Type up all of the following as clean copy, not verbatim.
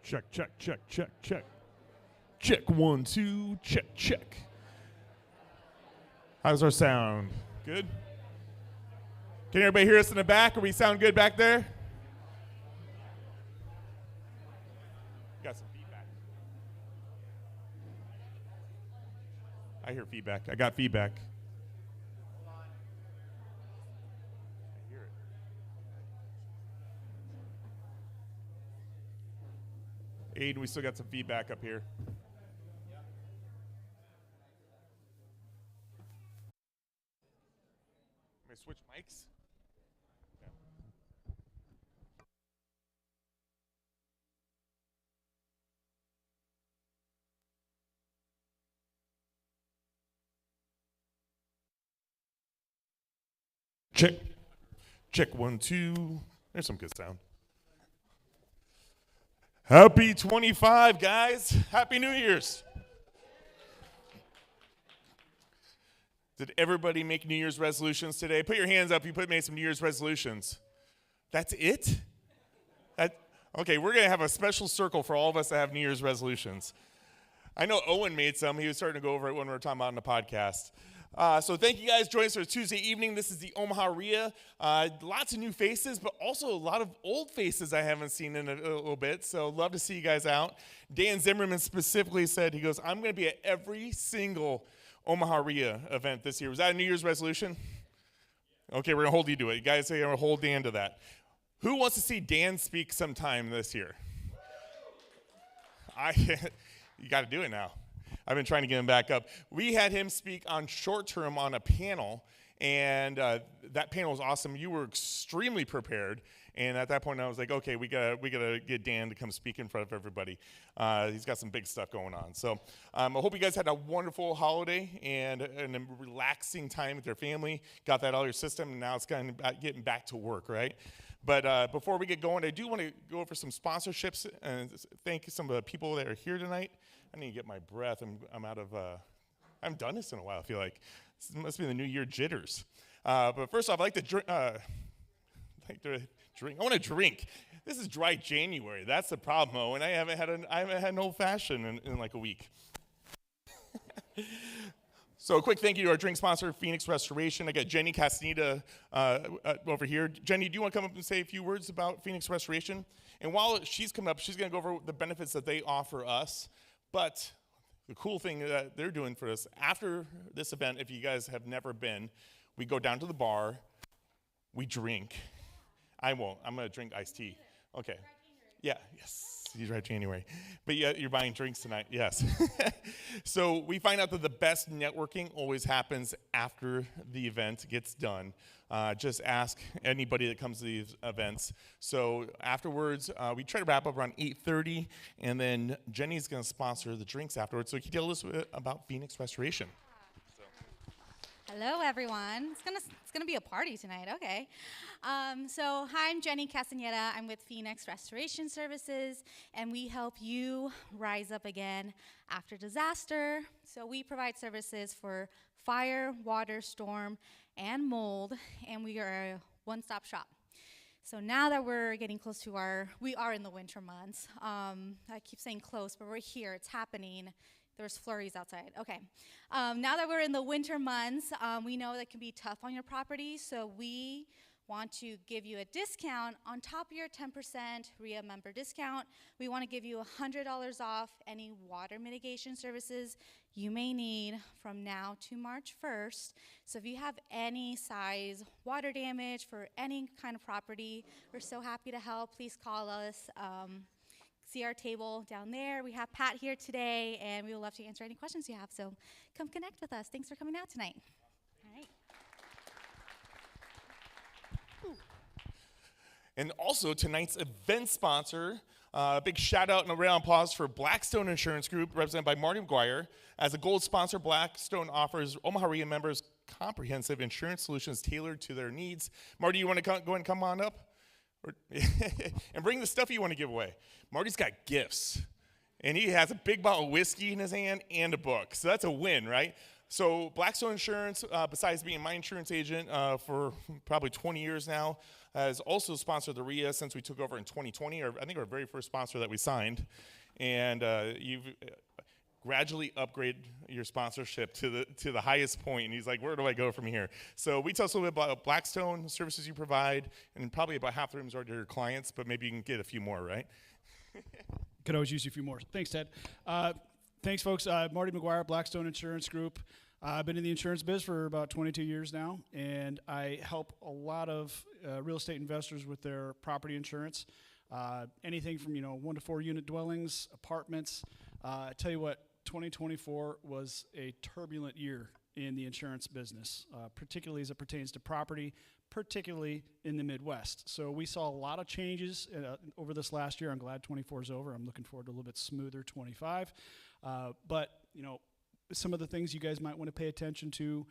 Check, check, check, check, check. Check, 1, 2, check, check. How's our sound? Good? Can everybody hear us in the back? Or we sound good back there? Got some feedback. I hear feedback. I got feedback. I hear it. Aiden, we still got some feedback up here. Switch mics. Yeah. Check. Check, 1, 2. There's some good sound. Happy 25, guys. Happy New Year's. Did everybody make New Year's resolutions today? Put your hands up if you made some New Year's resolutions. That's it? Okay, we're going to have a special circle for all of us that have New Year's resolutions. I know Owen made some. He was starting to go over it when we were talking about it on the podcast. So thank you guys for joining us for Tuesday evening. This is the Omaha RIA. Lots of new faces, but also a lot of old faces I haven't seen in a little bit. So love to see you guys out. Dan Zimmerman specifically said, he goes, I'm going to be at every single Omaha RIA event this year. Was that a New Year's resolution? Okay, we're going to hold you to it. You guys are going to hold Dan to that. Who wants to see Dan speak sometime this year? You got to do it now. I've been trying to get him back up. We had him speak on short term on a panel, and that panel was awesome. You were extremely prepared, and at that point I was like, okay, we gotta get Dan to come speak in front of everybody. He's got some big stuff going on. So I hope you guys had a wonderful holiday and a relaxing time with your family. Got that out of your system, and now it's kind of getting back to work, right? But before we get going, I do want to go over some sponsorships and thank some of the people that are here tonight. I need to get my breath. I'm out of. I haven't done this in a while. I feel like this must be the New Year jitters. But first off, I like to drink. I want to drink. This is dry January. That's the problem, and I haven't had an old fashioned in like a week. So a quick thank you to our drink sponsor, Phoenix Restoration. I got Jenny Castaneda over here. Jenny, do you want to come up and say a few words about Phoenix Restoration? And while she's coming up, she's going to go over the benefits that they offer us. But the cool thing that they're doing for us, after this event, if you guys have never been, we go down to the bar, we drink. I won't. I'm going to drink iced tea. Okay. Yeah, yes. He's right, January. But yeah, you're buying drinks tonight, yes. So we find out that the best networking always happens after the event gets done. Just ask anybody that comes to these events. So afterwards, we try to wrap up around 8:30, and then Jenny's going to sponsor the drinks afterwards. So can you tell us about Phoenix Restoration? Hello, everyone. It's gonna be a party tonight. Okay. So hi, I'm Jenny Castaneda. I'm with Phoenix Restoration Services, and we help you rise up again after disaster. So we provide services for fire, water, storm, and mold, and we are a one-stop shop. So now that we're getting close to we are in the winter months. I keep saying close, but we're here. It's happening. There's flurries outside. Okay. Now that we're in the winter months, we know that can be tough on your property, so we want to give you a discount on top of your 10% RIA member discount. We want to give you $100 off any water mitigation services you may need from now to March 1st. So if you have any size water damage for any kind of property, we're so happy to help. Please call us. See our table down there. We have Pat here today, and we would love to answer any questions you have. So come connect with us. Thanks for coming out tonight. All right. And also tonight's event sponsor, a big shout out and a round of applause for Blackstone Insurance Group, represented by Marty McGuire. As a gold sponsor, Blackstone offers Omaha RIA members comprehensive insurance solutions tailored to their needs. Marty, you want to go ahead and come on up? And bring the stuff you want to give away. Marty's got gifts, and he has a big bottle of whiskey in his hand and a book, so that's a win, right? So Blackstone Insurance, besides being my insurance agent for probably 20 years now, has also sponsored the RIA since we took over in 2020, or I think our very first sponsor that we signed. And you've gradually upgraded your sponsorship to the highest point. And he's like, where do I go from here? So we tell us a little bit about Blackstone, services you provide, and probably about half the rooms are to your clients, but maybe you can get a few more, right? Could always use a few more. Thanks, Ted. Thanks, folks. Marty McGuire, Blackstone Insurance Group. I've been in the insurance biz for about 22 years now, and I help a lot of real estate investors with their property insurance. Anything from 1 to 4 unit dwellings, apartments. I tell you what, 2024 was a turbulent year in the insurance business, particularly as it pertains to property, particularly in the Midwest. So we saw a lot of changes over this last year. I'm glad 24 is over. I'm looking forward to a little bit smoother 25. But some of the things you guys might want to pay attention to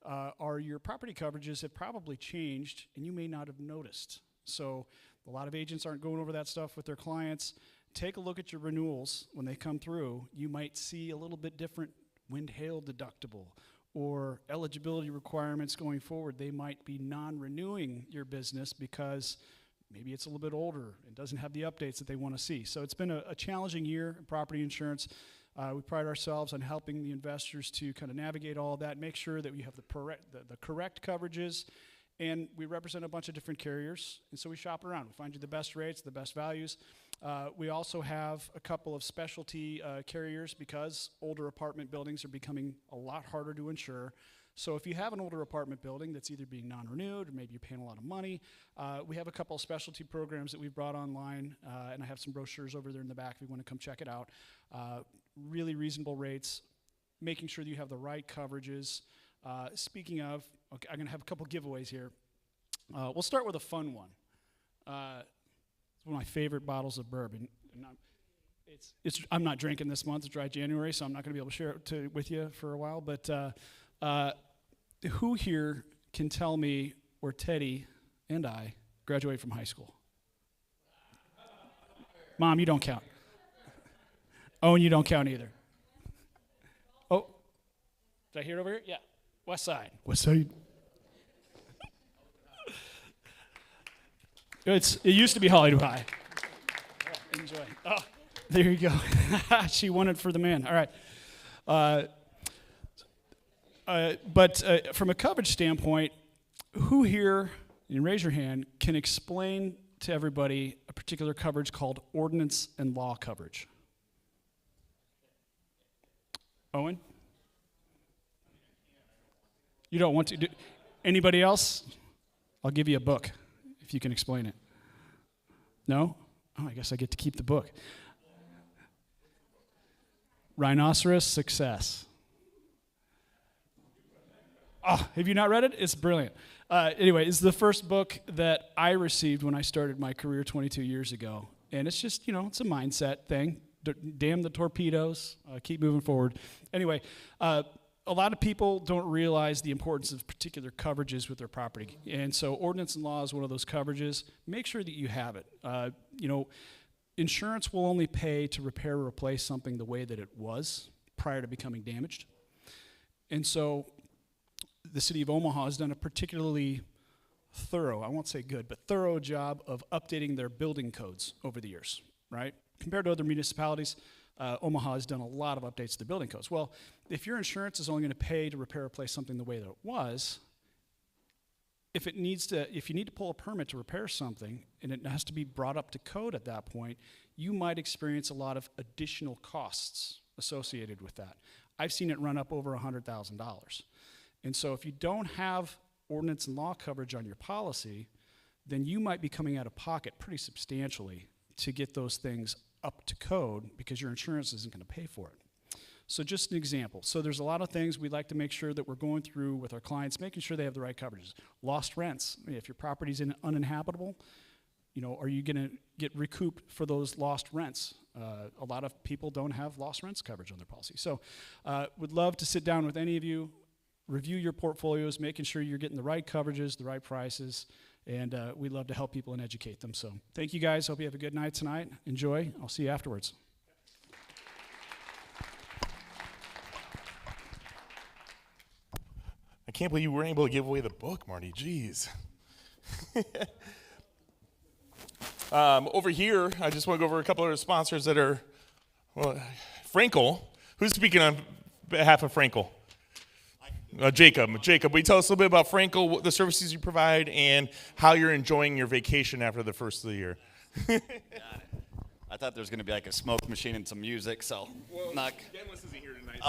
are your property coverages have probably changed, and you may not have noticed. So a lot of agents aren't going over that stuff with their clients. Take a look at your renewals when they come through. You might see a little bit different wind-hail deductible or eligibility requirements going forward. They might be non-renewing your business because maybe it's a little bit older and doesn't have the updates that they want to see. So it's been a challenging year in property insurance. We pride ourselves on helping the investors to kind of navigate all of that, make sure that we have the correct coverages, and we represent a bunch of different carriers, and so we shop around. We find you the best rates, the best values. We also have a couple of specialty carriers because older apartment buildings are becoming a lot harder to insure. So if you have an older apartment building that's either being non-renewed or maybe you're paying a lot of money, we have a couple of specialty programs that we've brought online, and I have some brochures over there in the back if you want to come check it out. Really reasonable rates, making sure that you have the right coverages. Speaking of, okay, I'm going to have a couple giveaways here. We'll start with a fun one. It's one of my favorite bottles of bourbon. And I'm not drinking this month. It's dry January, so I'm not going to be able to share it with you for a while. But who here can tell me where Teddy and I graduated from high school? Mom, you don't count. Oh, and you don't count either. Oh, did I hear it over here? Yeah, West Side. West Side. It used to be Hollywood High. Right, enjoy. Oh, there you go. She won it for the man. All right. But from a coverage standpoint, who here, you raise your hand, can explain to everybody a particular coverage called ordinance and law coverage? Owen? You don't want to? Anybody else? I'll give you a book if you can explain it. No? Oh, I guess I get to keep the book. Rhinoceros Success. Oh, have you not read it? It's brilliant. Anyway, it's the first book that I received when I started my career 22 years ago. And it's just, it's a mindset thing. Damn the torpedoes, keep moving forward. Anyway, a lot of people don't realize the importance of particular coverages with their property. And so ordinance and law is one of those coverages. Make sure that you have it. Insurance will only pay to repair or replace something the way that it was prior to becoming damaged. And so the city of Omaha has done a particularly thorough, I won't say good, but thorough job of updating their building codes over the years, right? Compared to other municipalities, Omaha has done a lot of updates to the building codes. Well, if your insurance is only going to pay to repair or replace something the way that it was, if you need to pull a permit to repair something and it has to be brought up to code at that point, you might experience a lot of additional costs associated with that. I've seen it run up over $100,000. And so if you don't have ordinance and law coverage on your policy, then you might be coming out of pocket pretty substantially to get those things up to code because your insurance isn't going to pay for it. So just an example. So there's a lot of things we'd like to make sure that we're going through with our clients, making sure they have the right coverages. Lost rents. I mean, if your property's uninhabitable, are you going to get recouped for those lost rents? A lot of people don't have lost rents coverage on their policy. So would love to sit down with any of you, review your portfolios, making sure you're getting the right coverages, the right prices, and we'd love to help people and educate them. So thank you guys. Hope you have a good night tonight. Enjoy. I'll see you afterwards. can't believe you weren't able to give away the book, Marty. Jeez. Over here, I just want to go over a couple of our sponsors that are, well, Frankel. Who's speaking on behalf of Frankel? Jacob, will you tell us a little bit about Frankel, the services you provide, and how you're enjoying your vacation after the first of the year? Got it. I thought there was going to be like a smoke machine and some music, so. Well, Dennis isn't here tonight.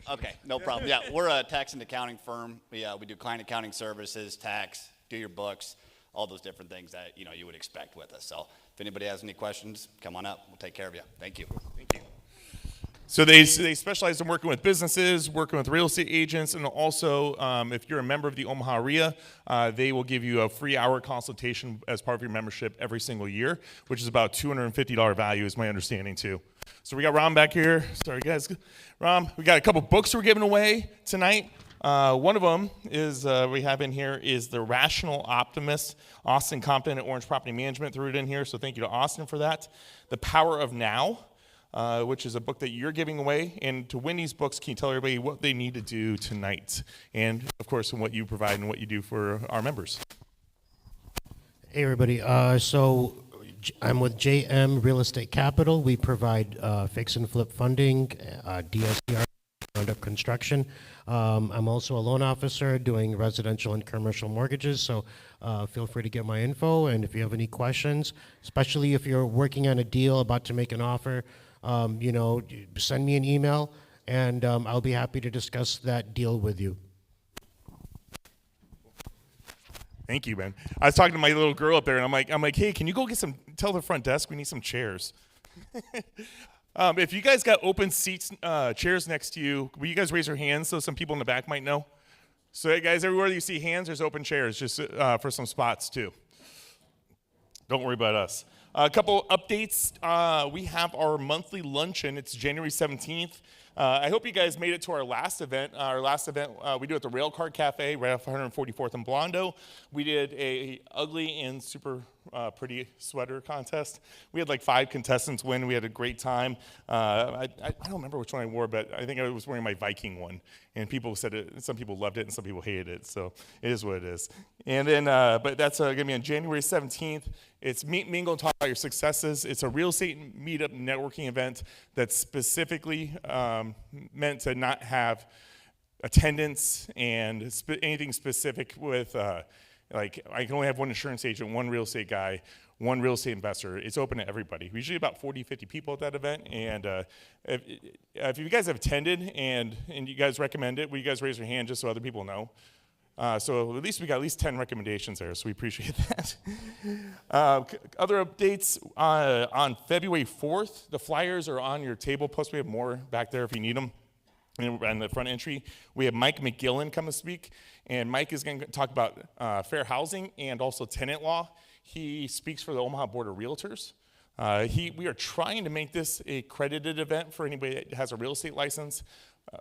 Okay, no problem. Yeah, we're a tax and accounting firm. We do client accounting services, tax, do your books, all those different things that you would expect with us. So if anybody has any questions, come on up. We'll take care of you. Thank you. Thank you. So they specialize in working with businesses, working with real estate agents, and also if you're a member of the Omaha RIA, they will give you a free hour consultation as part of your membership every single year, which is about $250 value is my understanding too. So we got Ram back here. Sorry guys. Ram, we got a couple books we're giving away tonight. One of them is we have in here is The Rational Optimist. Austin Compton at Orange Property Management threw it in here, so thank you to Austin for that. The Power of Now. Which is a book that you're giving away. And to win these books, can you tell everybody what they need to do tonight? And, of course, what you provide and what you do for our members. Hey, everybody. So I'm with JM Real Estate Capital. We provide fix and flip funding, DSCR, ground-up construction. I'm also a loan officer doing residential and commercial mortgages, so feel free to get my info. And if you have any questions, especially if you're working on a deal, about to make an offer, send me an email, and I'll be happy to discuss that deal with you. Thank you, man. I was talking to my little girl up there, and I'm like, hey, can you go tell the front desk we need some chairs. If you guys got open seats, chairs next to you, will you guys raise your hands so some people in the back might know? So, hey, guys, everywhere you see hands, there's open chairs just for some spots, too. Don't worry about us. A couple updates. We have our monthly luncheon. It's January 17th. I hope you guys made it to our last event. We do it at the Railcar Cafe right off 144th and Blondo. We did a ugly and super pretty sweater contest. We had like 5 contestants win. We had a great time. I don't remember which one I wore, but I think I was wearing my Viking one. And people said it. Some people loved it, and some people hated it. So it is what it is. And then, but that's going to be on January 17th. It's meet, mingle, and talk about your successes. It's a real estate meetup networking event that's specifically meant to not have attendance and anything specific with like I can only have one insurance agent, one real estate guy, one real estate investor. It's open to everybody. Usually about 40, 50 people at that event. And if you guys have attended and you guys recommend it, will you guys raise your hand just so other people know? So at least we got at least 10 recommendations there, so we appreciate that. Other updates, on February 4th, the flyers are on your table, plus we have more back there if you need them. And the front entry, we have Mike McGillen come to speak, and Mike is going to talk about fair housing and also tenant law. He speaks for the Omaha Board of Realtors. We are trying to make this a credited event for anybody that has a real estate license.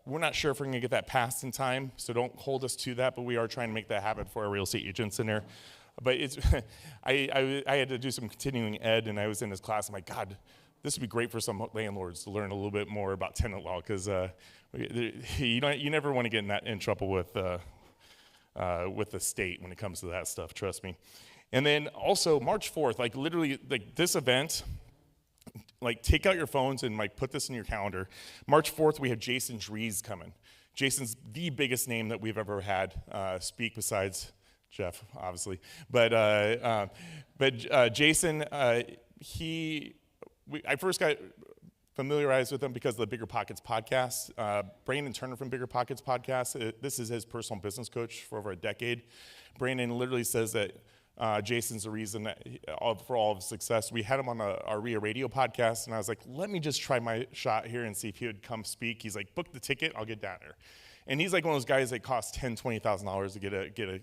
We're not sure if we're going to get that passed in time, so don't hold us to that, but we are trying to make that happen for our real estate agents in there. But it's, I had to do some continuing ed, and I was in this class. I'm like, God, this would be great for some landlords to learn a little bit more about tenant law, because you never want to get in trouble with the state when it comes to that stuff. Trust me. And then also March 4th, like literally, like this event. Like, take out your phones and like put this in your calendar. March 4th, we have Jason Dries coming. Jason's the biggest name that we've ever had speak besides Jeff, obviously. But Jason, I first got familiarized with him because of the Bigger Pockets podcast. Brandon Turner from Bigger Pockets podcast. This is his personal business coach for over a decade. Brandon literally says that Jason's the reason that for all of his success. We had him on our RIA radio podcast, and I was like, let me just try my shot here and see if he would come speak. He's like, book the ticket, I'll get down there. And he's like one of those guys that costs $10,000, $20,000 to get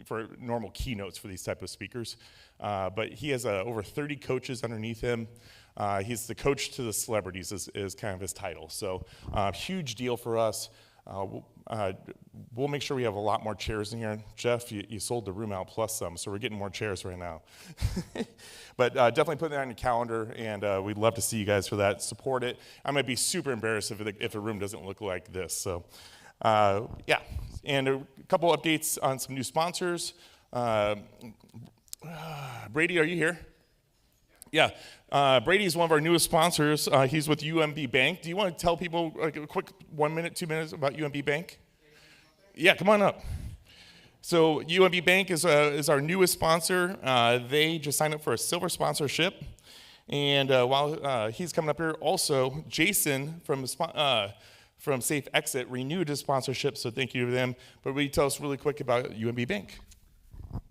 for normal keynotes for these type of speakers. But he has over 30 coaches underneath him. He's the coach to the celebrities is kind of his title. So huge deal for us. We'll make sure we have a lot more chairs in here. Jeff, you sold the room out plus some, so we're getting more chairs right now. But definitely put that on your calendar, and we'd love to see you guys for that. Support it. I might be super embarrassed if the room doesn't look like this. So Yeah, and a couple updates on some new sponsors. Brady, are you here? Yeah, Brady is one of our newest sponsors. He's with UMB Bank. Do you want to tell people like a quick 1 minute, 2 minutes about UMB Bank? Yeah, come on up. So UMB Bank is our newest sponsor. They just signed up for a silver sponsorship. And while he's coming up here, also Jason from Safe Exit renewed his sponsorship, so thank you to them. But will you tell us really quick about UMB Bank?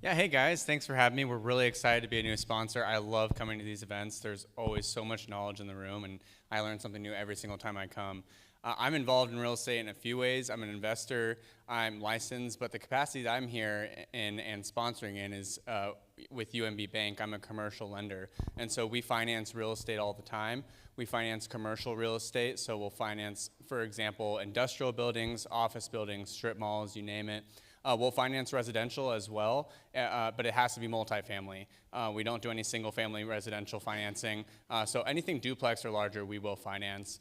Yeah, hey guys, thanks for having me. We're really excited to be a new sponsor. I love coming to these events. There's always so much knowledge in the room, and I learn something new every single time I come. I'm involved in real estate in a few ways. I'm an investor, I'm licensed, but the capacity that I'm here in and sponsoring in is with UMB Bank. I'm a commercial lender, and so we finance real estate all the time. We finance commercial real estate, so we'll finance, for example, industrial buildings, office buildings, strip malls, you name it. We'll finance residential as well, but it has to be multifamily. We don't do any single family residential financing. So anything duplex or larger, we will finance.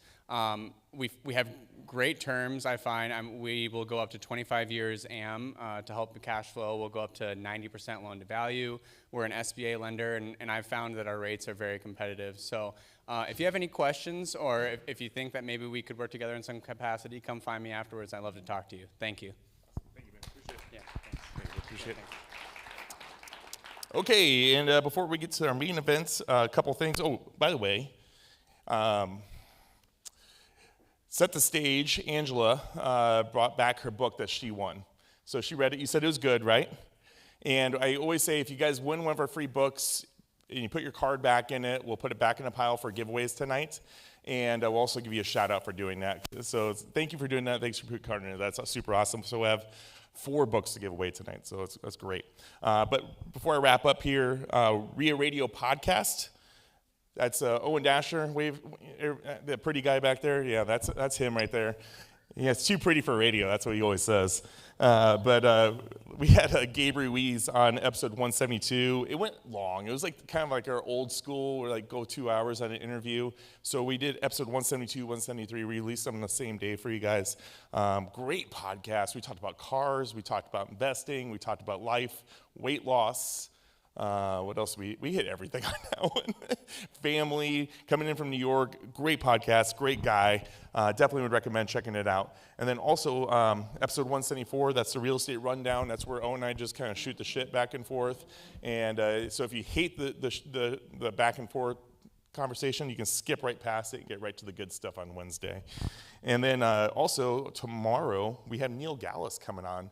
We have great terms, I find. We will go up to 25 years AM to help the cash flow. We'll go up to 90% loan to value. We're an SBA lender, and I've found that our rates are very competitive. So if you have any questions, or if you think that maybe we could work together in some capacity, come find me afterwards. I'd love to talk to you. Thank you. Appreciate it. Okay, and before we get to our main events, a couple things. Oh, by the way, set the stage. Angela brought back her book that she won. So she read it. You said it was good, right? And I always say if you guys win one of our free books and you put your card back in it, we'll put it back in a pile for giveaways tonight. And we'll also give you a shout out for doing that. So thank you for doing that. Thanks for putting your card in it. That's super awesome. So we have 4 books to give away tonight, so that's great. But before I wrap up here, RIA Radio Podcast. That's Owen Dasher, the pretty guy back there. Yeah, that's him right there. Yeah, it's too pretty for radio. That's what he always says. But we had Gabe Ruiz on episode 172. It went long. It was like kind of like our old school, where like go 2 hours on an interview. So we did episode 172, 173, released them on the same day for you guys. Great podcast. We talked about cars. We talked about investing. We talked about life, weight loss. What else? We hit everything on that one. Family, coming in from New York, great podcast, great guy. Definitely would recommend checking it out. And then also episode 174, that's the real estate rundown. That's where Owen and I just kind of shoot the shit back and forth. And so if you hate the back and forth conversation, you can skip right past it and get right to the good stuff on Wednesday. And then also tomorrow, we have Neil Gallus coming on.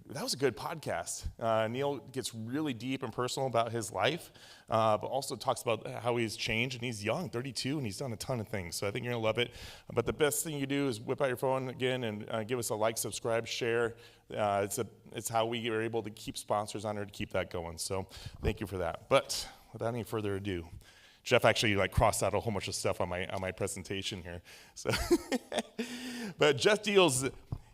That was a good podcast. Neil gets really deep and personal about his life, but also talks about how he's changed, and he's young, 32, and he's done a ton of things. So I think you're going to love it. But the best thing you do is whip out your phone again and give us a like, subscribe, share. It's how we are able to keep sponsors on there to keep that going. So thank you for that. But without any further ado, Jeff actually crossed out a whole bunch of stuff on my presentation here. So, but Jeff Beals.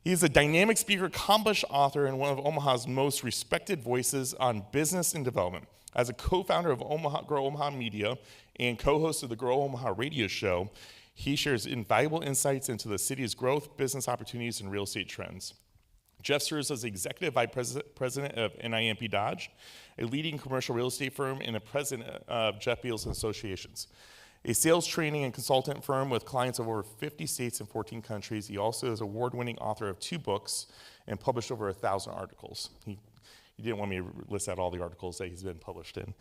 He's a dynamic speaker, accomplished author, and one of Omaha's most respected voices on business and development. As a co-founder of Grow Omaha Media and co-host of the Grow Omaha radio show, he shares invaluable insights into the city's growth, business opportunities, and real estate trends. Jeff serves as Executive Vice President of NIMP Dodge, a leading commercial real estate firm, and a president of Jeff Beals Associates, a sales training and consultant firm with clients of over 50 states and 14 countries. He also is award-winning author of 2 books and published over 1,000 articles. He didn't want me to list out all the articles that he's been published in.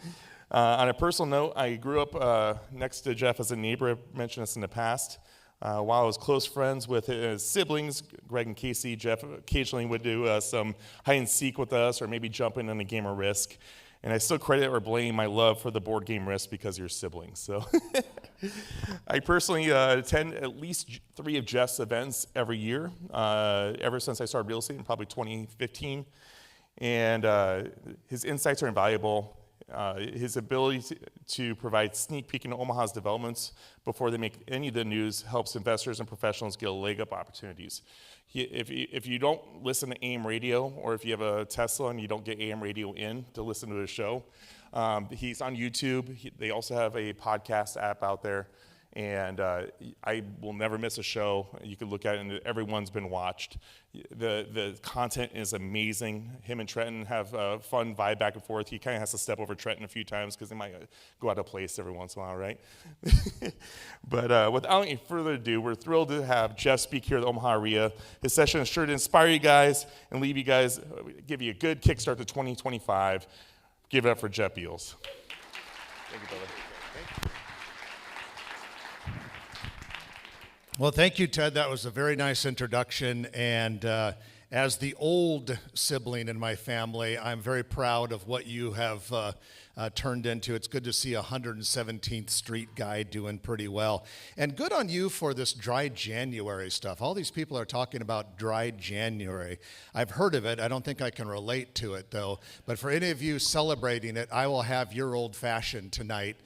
On a personal note, I grew up next to Jeff as a neighbor. I've mentioned this in the past. While I was close friends with his siblings, Greg and Casey, Jeff occasionally would do some hide and seek with us or maybe jump in on a game of Risk. And I still credit or blame my love for the board game Risk because you're siblings. So I personally attend at least 3 of Jeff's events every year, ever since I started real estate in probably 2015. And his insights are invaluable. His ability to provide sneak peek into Omaha's developments before they make any of the news helps investors and professionals get a leg up opportunities. If you don't listen to AM radio, or if you have a Tesla and you don't get AM radio in to listen to the show, he's on YouTube. They also have a podcast app out there. And I will never miss a show. You can look at it, and everyone's been watched. The content is amazing. Him and Trenton have a fun vibe back and forth. He kind of has to step over Trenton a few times because they might go out of place every once in a while, right? But without any further ado, we're thrilled to have Jeff speak here at the Omaha area. His session is sure to inspire you guys and leave you guys, give you a good kickstart to 2025. Give it up for Jeff Beals. Thank you, brother. Well, thank you, Ted. That was a very nice introduction. And as the old sibling in my family, I'm very proud of what you have turned into. It's good to see a 117th Street guy doing pretty well. And good on you for this dry January stuff. All these people are talking about dry January. I've heard of it. I don't think I can relate to it, though. But for any of you celebrating it, I will have your old-fashioned tonight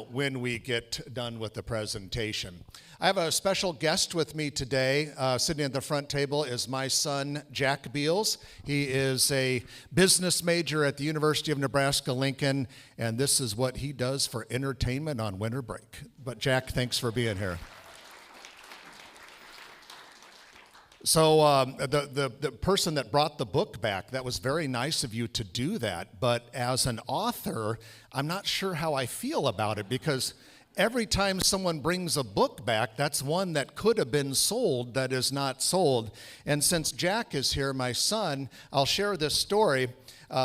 when we get done with the presentation. I have a special guest with me today. Sitting at the front table is my son, Jack Beals. He is a business major at the University of Nebraska-Lincoln, and this is what he does for entertainment on winter break. But Jack, thanks for being here. So the person that brought the book back, that was very nice of you to do that. But as an author, I'm not sure how I feel about it, because every time someone brings a book back, that's one that could have been sold that is not sold. And since Jack is here, my son, I'll share this story,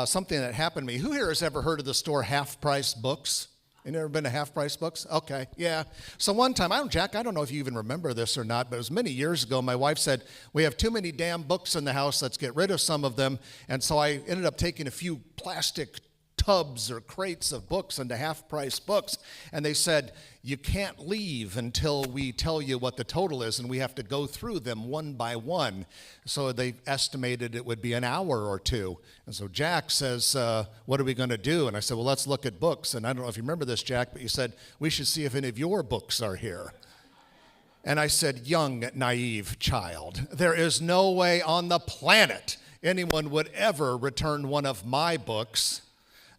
something that happened to me. Who here has ever heard of the store Half Price Books? You never been to Half Price Books? Okay, yeah. So one time, Jack, I don't know if you even remember this or not, but it was many years ago. My wife said, we have too many damn books in the house, let's get rid of some of them. And so I ended up taking a few plastic tubs or crates of books into Half Price Books, and they said, you can't leave until we tell you what the total is, and we have to go through them one by one. So they estimated it would be an hour or two. And so Jack says, what are we going to do? And I said, well, let's look at books. And I don't know if you remember this, Jack, but you said, we should see if any of your books are here. And I said, young, naive child, there is no way on the planet anyone would ever return one of my books,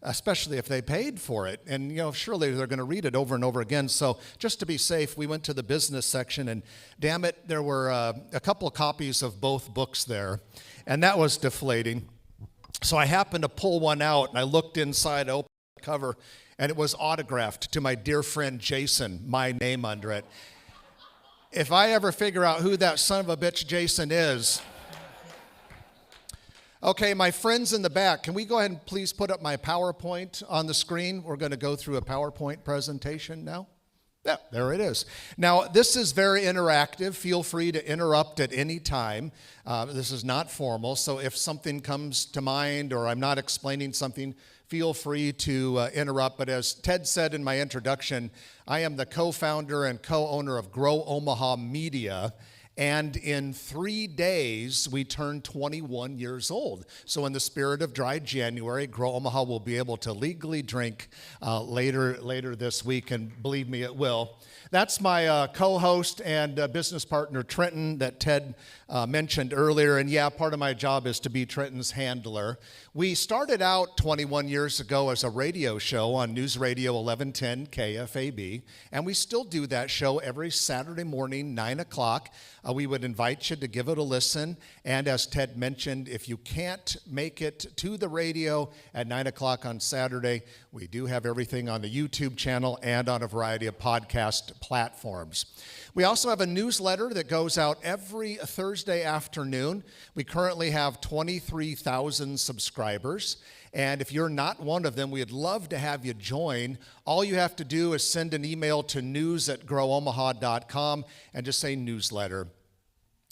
especially if they paid for it. And, surely they're going to read it over and over again. So just to be safe, we went to the business section, and damn it, there were a couple of copies of both books there. And that was deflating. So I happened to pull one out, and I looked inside, I opened the cover, and it was autographed to my dear friend Jason, my name under it. If I ever figure out who that son of a bitch Jason is... Okay, my friends in the back, can we go ahead and please put up my PowerPoint on the screen? We're going to go through a PowerPoint presentation now. Yeah, there it is. Now, this is very interactive. Feel free to interrupt at any time. This is not formal, so if something comes to mind or I'm not explaining something, feel free to interrupt. But as Ted said in my introduction, I am the co-founder and co-owner of Grow Omaha Media. And in 3 days, we turned 21 years old. So in the spirit of dry January, Grow Omaha will be able to legally drink later this week, and believe me, it will. That's my co-host and business partner, Trenton, that Ted mentioned earlier. And yeah, part of my job is to be Trenton's handler. We started out 21 years ago as a radio show on News Radio 1110 KFAB, and we still do that show every Saturday morning, 9 o'clock. We would invite you to give it a listen. And as Ted mentioned, if you can't make it to the radio at 9 o'clock on Saturday, we do have everything on the YouTube channel and on a variety of podcast platforms. We also have a newsletter that goes out every Thursday afternoon. We currently have 23,000 subscribers. And if you're not one of them, we'd love to have you join. All you have to do is send an email to news@growomaha.com and just say newsletter.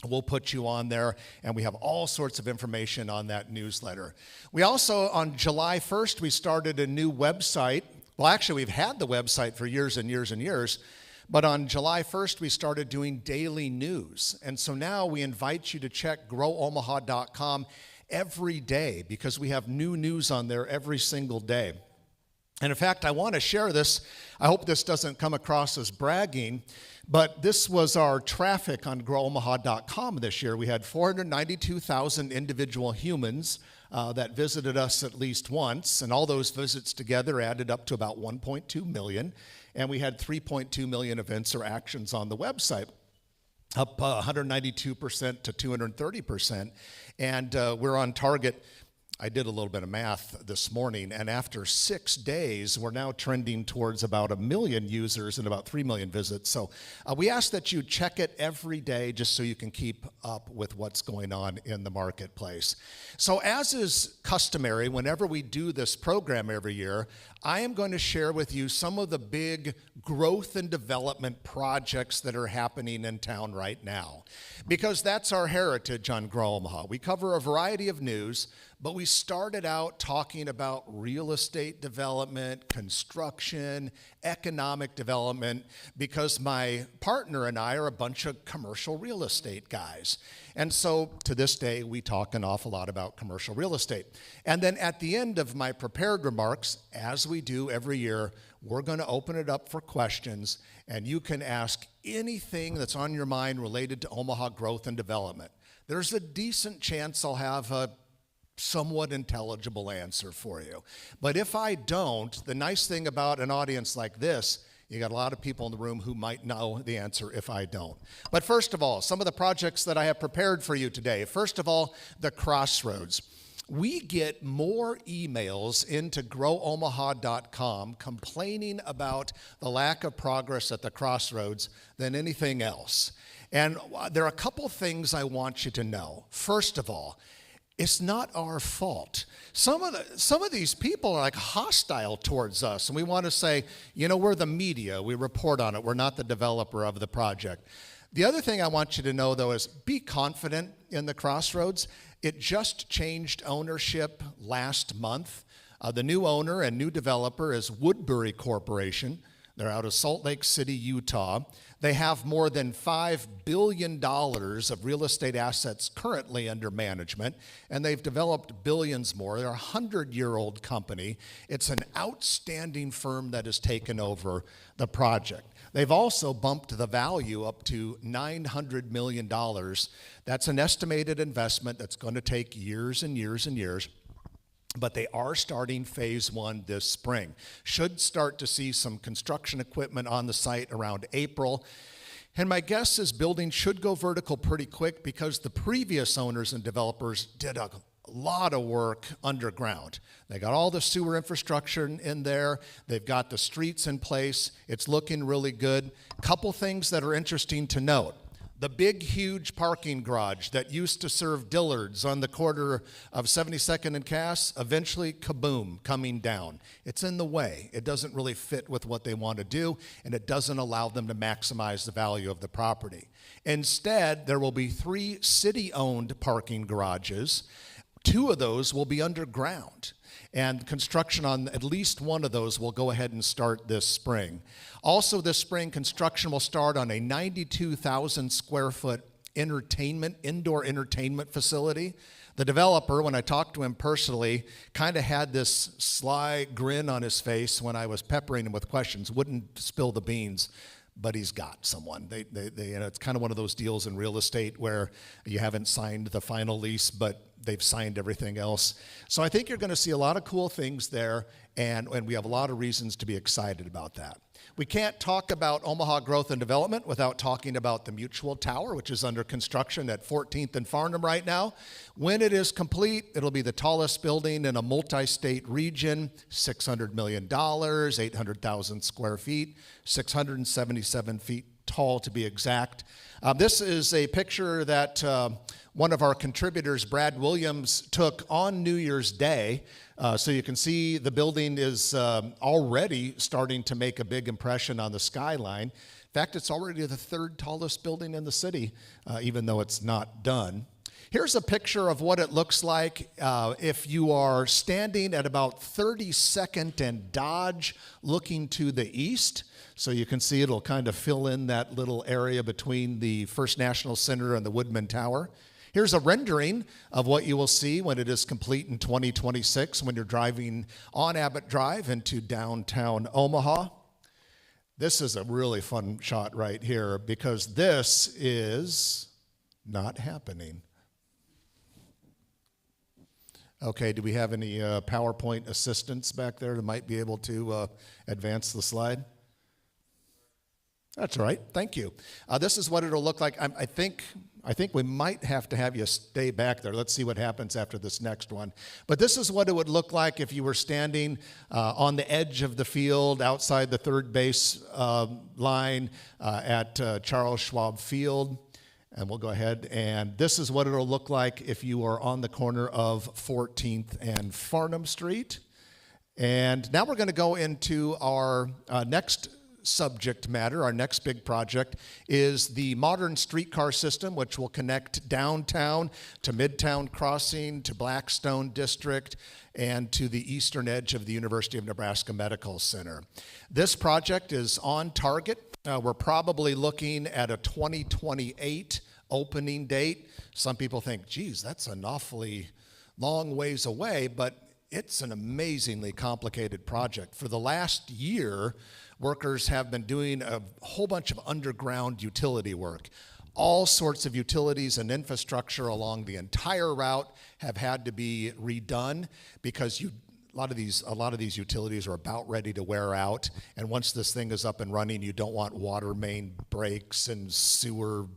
We'll put you on there, and we have all sorts of information on that newsletter. We also, on July 1st, we started a new website. Well, actually, we've had the website for years and years and years, but on July 1st, we started doing daily news. And so now we invite you to check growomaha.com every day, because we have new news on there every single day. And in fact, I want to share this. I hope this doesn't come across as bragging, but this was our traffic on growomaha.com this year. We had 492,000 individual humans that visited us at least once, and all those visits together added up to about 1.2 million. and we had 3.2 million events or actions on the website, up 192% to 230%. And we're on target. I did a little bit of math this morning, and after 6 days, we're now trending towards about 1 million users and about 3 million visits. So we ask that you check it every day just so you can keep up with what's going on in the marketplace. So as is customary, whenever we do this program every year, I am going to share with you some of the big growth and development projects that are happening in town right now, because that's our heritage on Grow Omaha. We cover a variety of news, but we started out talking about real estate development, construction, economic development, because my partner and I are a bunch of commercial real estate guys. And so to this day, we talk an awful lot about commercial real estate. And then at the end of my prepared remarks, as we do every year, we're going to open it up for questions, and you can ask anything that's on your mind related to Omaha growth and development. There's a decent chance I'll have a somewhat intelligible answer for you. But if I don't, the nice thing about an audience like this, you got a lot of people in the room who might know the answer if I don't. But first of all, some of the projects that I have prepared for you today. First of all, the Crossroads. We get more emails into growomaha.com complaining about the lack of progress at the Crossroads than anything else. And there are a couple things I want you to know. First of all, it's not our fault. Some of these people are like hostile towards us, and we want to say, you know, we're the media, we report on it, we're not the developer of the project. The other thing I want you to know, though, is be confident in the Crossroads. It just changed ownership last month. The new owner and new developer is Woodbury Corporation. They're out of Salt Lake City, Utah. They have more than $5 billion of real estate assets currently under management, and they've developed billions more. They're a 100-year-old company. It's an outstanding firm that has taken over the project. They've also bumped the value up to $900 million. That's an estimated investment that's going to take years and years and years. But they are starting phase one this spring. Should start to see some construction equipment on the site around April. And my guess is building should go vertical pretty quick because the previous owners and developers did a lot of work underground. They got all the sewer infrastructure in there. They've got the streets in place. It's looking really good. Couple things that are interesting to note. The big, huge parking garage that used to serve Dillard's on the corner of 72nd and Cass, eventually, kaboom, coming down. It's in the way. It doesn't really fit with what they want to do, and it doesn't allow them to maximize the value of the property. Instead, there will be 3 city-owned parking garages. 2 of those will be underground, and construction on at least one of those will go ahead and start this spring. Also this spring, construction will start on a 92,000 square foot indoor entertainment facility. The developer, when I talked to him personally, kind of had this sly grin on his face when I was peppering him with questions, wouldn't spill the beans. But he's got someone. It's kind of one of those deals in real estate where you haven't signed the final lease, but they've signed everything else. So I think you're going to see a lot of cool things there, and we have a lot of reasons to be excited about that. We can't talk about Omaha growth and development without talking about the Mutual Tower, which is under construction at 14th and Farnham right now. When it is complete, it'll be the tallest building in a multi-state region, $600 million, 800,000 square feet, 677 feet tall to be exact. This is a picture that one of our contributors, Brad Williams, took on New Year's Day. So you can see the building is already starting to make a big impression on the skyline. In fact, it's already the 3rd tallest building in the city, even though it's not done. Here's a picture of what it looks like if you are standing at about 32nd and Dodge looking to the east. So you can see it'll kind of fill in that little area between the First National Center and the Woodman Tower. Here's a rendering of what you will see when it is complete in 2026 when you're driving on Abbott Drive into downtown Omaha. This is a really fun shot right here because this is not happening. Okay, do we have any PowerPoint assistants back there that might be able to advance the slide? That's all right. Thank you. This is what it'll look like. I think we might have to have you stay back there. Let's see what happens after this next one. But this is what it would look like if you were standing on the edge of the field outside the third base line at Charles Schwab Field. And we'll go ahead, and this is what it'll look like if you are on the corner of 14th and Farnham Street. And now we're going to go into our next subject matter. Our next big project is the modern streetcar system, which will connect downtown to Midtown Crossing, to Blackstone District, and to the eastern edge of the University of Nebraska Medical Center. This project is on target. We're probably looking at a 2028 opening date. Some people think, geez, that's an awfully long ways away, but it's an amazingly complicated project. For the last year, workers have been doing a whole bunch of underground utility work. All sorts of utilities and infrastructure along the entire route have had to be redone because a lot of these utilities are about ready to wear out. And once this thing is up and running, you don't want water main breaks and sewer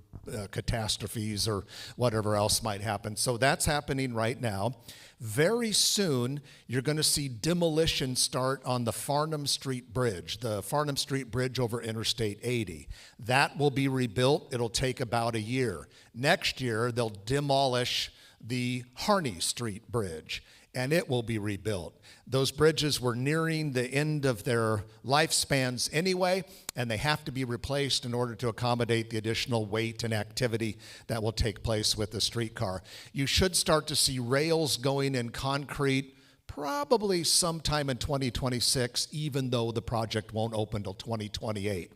catastrophes or whatever else might happen. So that's happening right now. Very soon, you're going to see demolition start on the Farnham Street Bridge, the Farnham Street Bridge over Interstate 80. That will be rebuilt. It'll take about a year. Next year, they'll demolish the Harney Street Bridge, and it will be rebuilt. Those bridges were nearing the end of their lifespans anyway, and they have to be replaced in order to accommodate the additional weight and activity that will take place with the streetcar. You should start to see rails going in concrete probably sometime in 2026, even though the project won't open till 2028.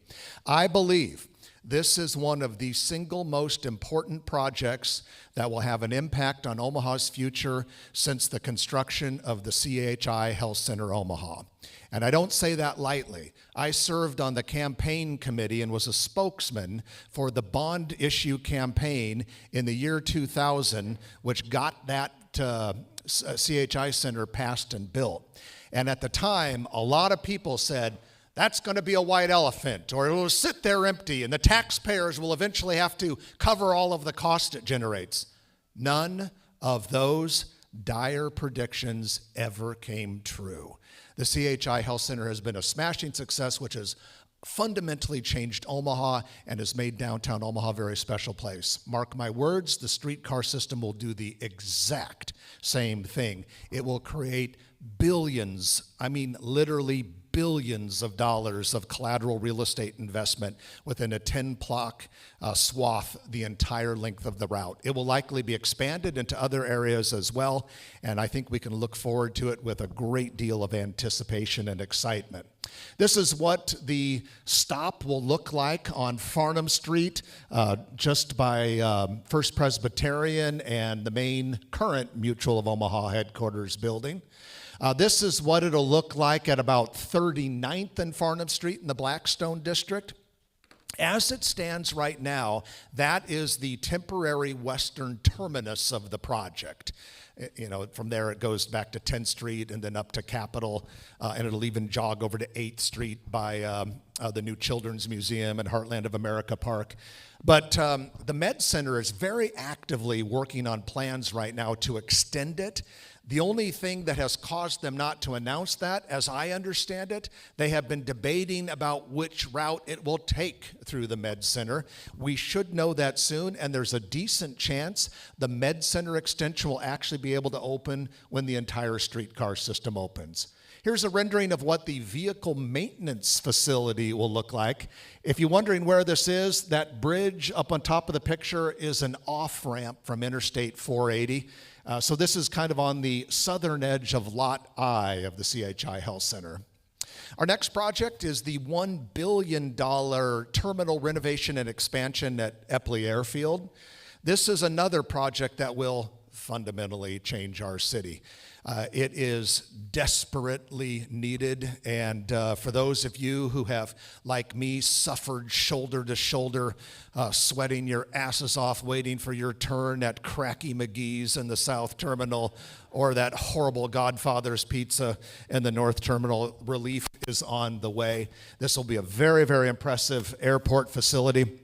I believe this is one of the single most important projects that will have an impact on Omaha's future since the construction of the CHI Health Center Omaha. And I don't say that lightly. I served on the campaign committee and was a spokesman for the bond issue campaign in the year 2000, which got that CHI Center passed and built. And at the time, a lot of people said, that's going to be a white elephant, or it will sit there empty, and the taxpayers will eventually have to cover all of the cost it generates. None of those dire predictions ever came true. The CHI Health Center has been a smashing success, which has fundamentally changed Omaha and has made downtown Omaha a very special place. Mark my words, the streetcar system will do the exact same thing. It will create billions, I mean literally billions of dollars of collateral real estate investment within a 10-block swath the entire length of the route. It will likely be expanded into other areas as well, and I think we can look forward to it with a great deal of anticipation and excitement. This is what the stop will look like on Farnham Street, just by First Presbyterian and the main current Mutual of Omaha headquarters building. This is what it'll look like at about 39th and Farnham Street in the Blackstone District. As it stands right now, that is the temporary western terminus of the project. You know, from there it goes back to 10th Street and then up to Capitol, and it'll even jog over to 8th Street by the new Children's Museum and Heartland of America Park. But the Med Center is very actively working on plans right now to extend it. The only thing that has caused them not to announce that, as I understand it, they have been debating about which route it will take through the Med Center. We should know that soon, and there's a decent chance the Med Center extension will actually be able to open when the entire streetcar system opens. Here's a rendering of what the vehicle maintenance facility will look like. If you're wondering where this is, that bridge up on top of the picture is an off-ramp from Interstate 480. So this is kind of on the southern edge of Lot I of the CHI Health Center. Our next project is the $1 billion terminal renovation and expansion at Epley Airfield. This is another project that will fundamentally change our city. It is desperately needed, and for those of you who have, like me, suffered shoulder to shoulder, sweating your asses off waiting for your turn at Cracky McGee's in the South Terminal, or that horrible Godfather's Pizza in the North Terminal, relief is on the way. This will be a very, very impressive airport facility.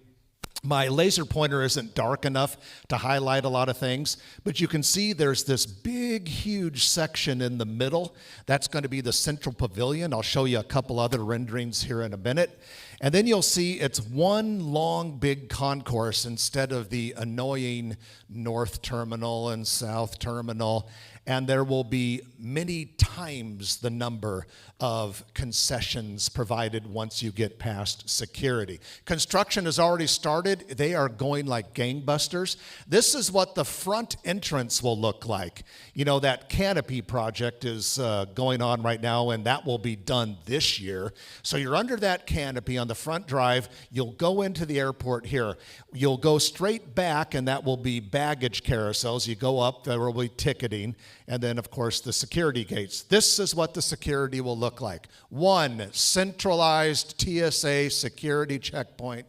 My laser pointer isn't dark enough to highlight a lot of things, but you can see there's this big, huge section in the middle. That's going to be the central pavilion. I'll show you a couple other renderings here in a minute. And then you'll see it's one long, big concourse instead of the annoying north terminal and south terminal. And there will be many times the number of concessions provided once you get past security. Construction has already started. They are going like gangbusters. This is what the front entrance will look like. You know, that canopy project is going on right now, and that will be done this year. So you're under that canopy on the front drive. You'll go into the airport here. You'll go straight back, and that will be baggage carousels. You go up, there will be ticketing. And then, of course, the security gates. This is what the security will look like. One centralized TSA security checkpoint.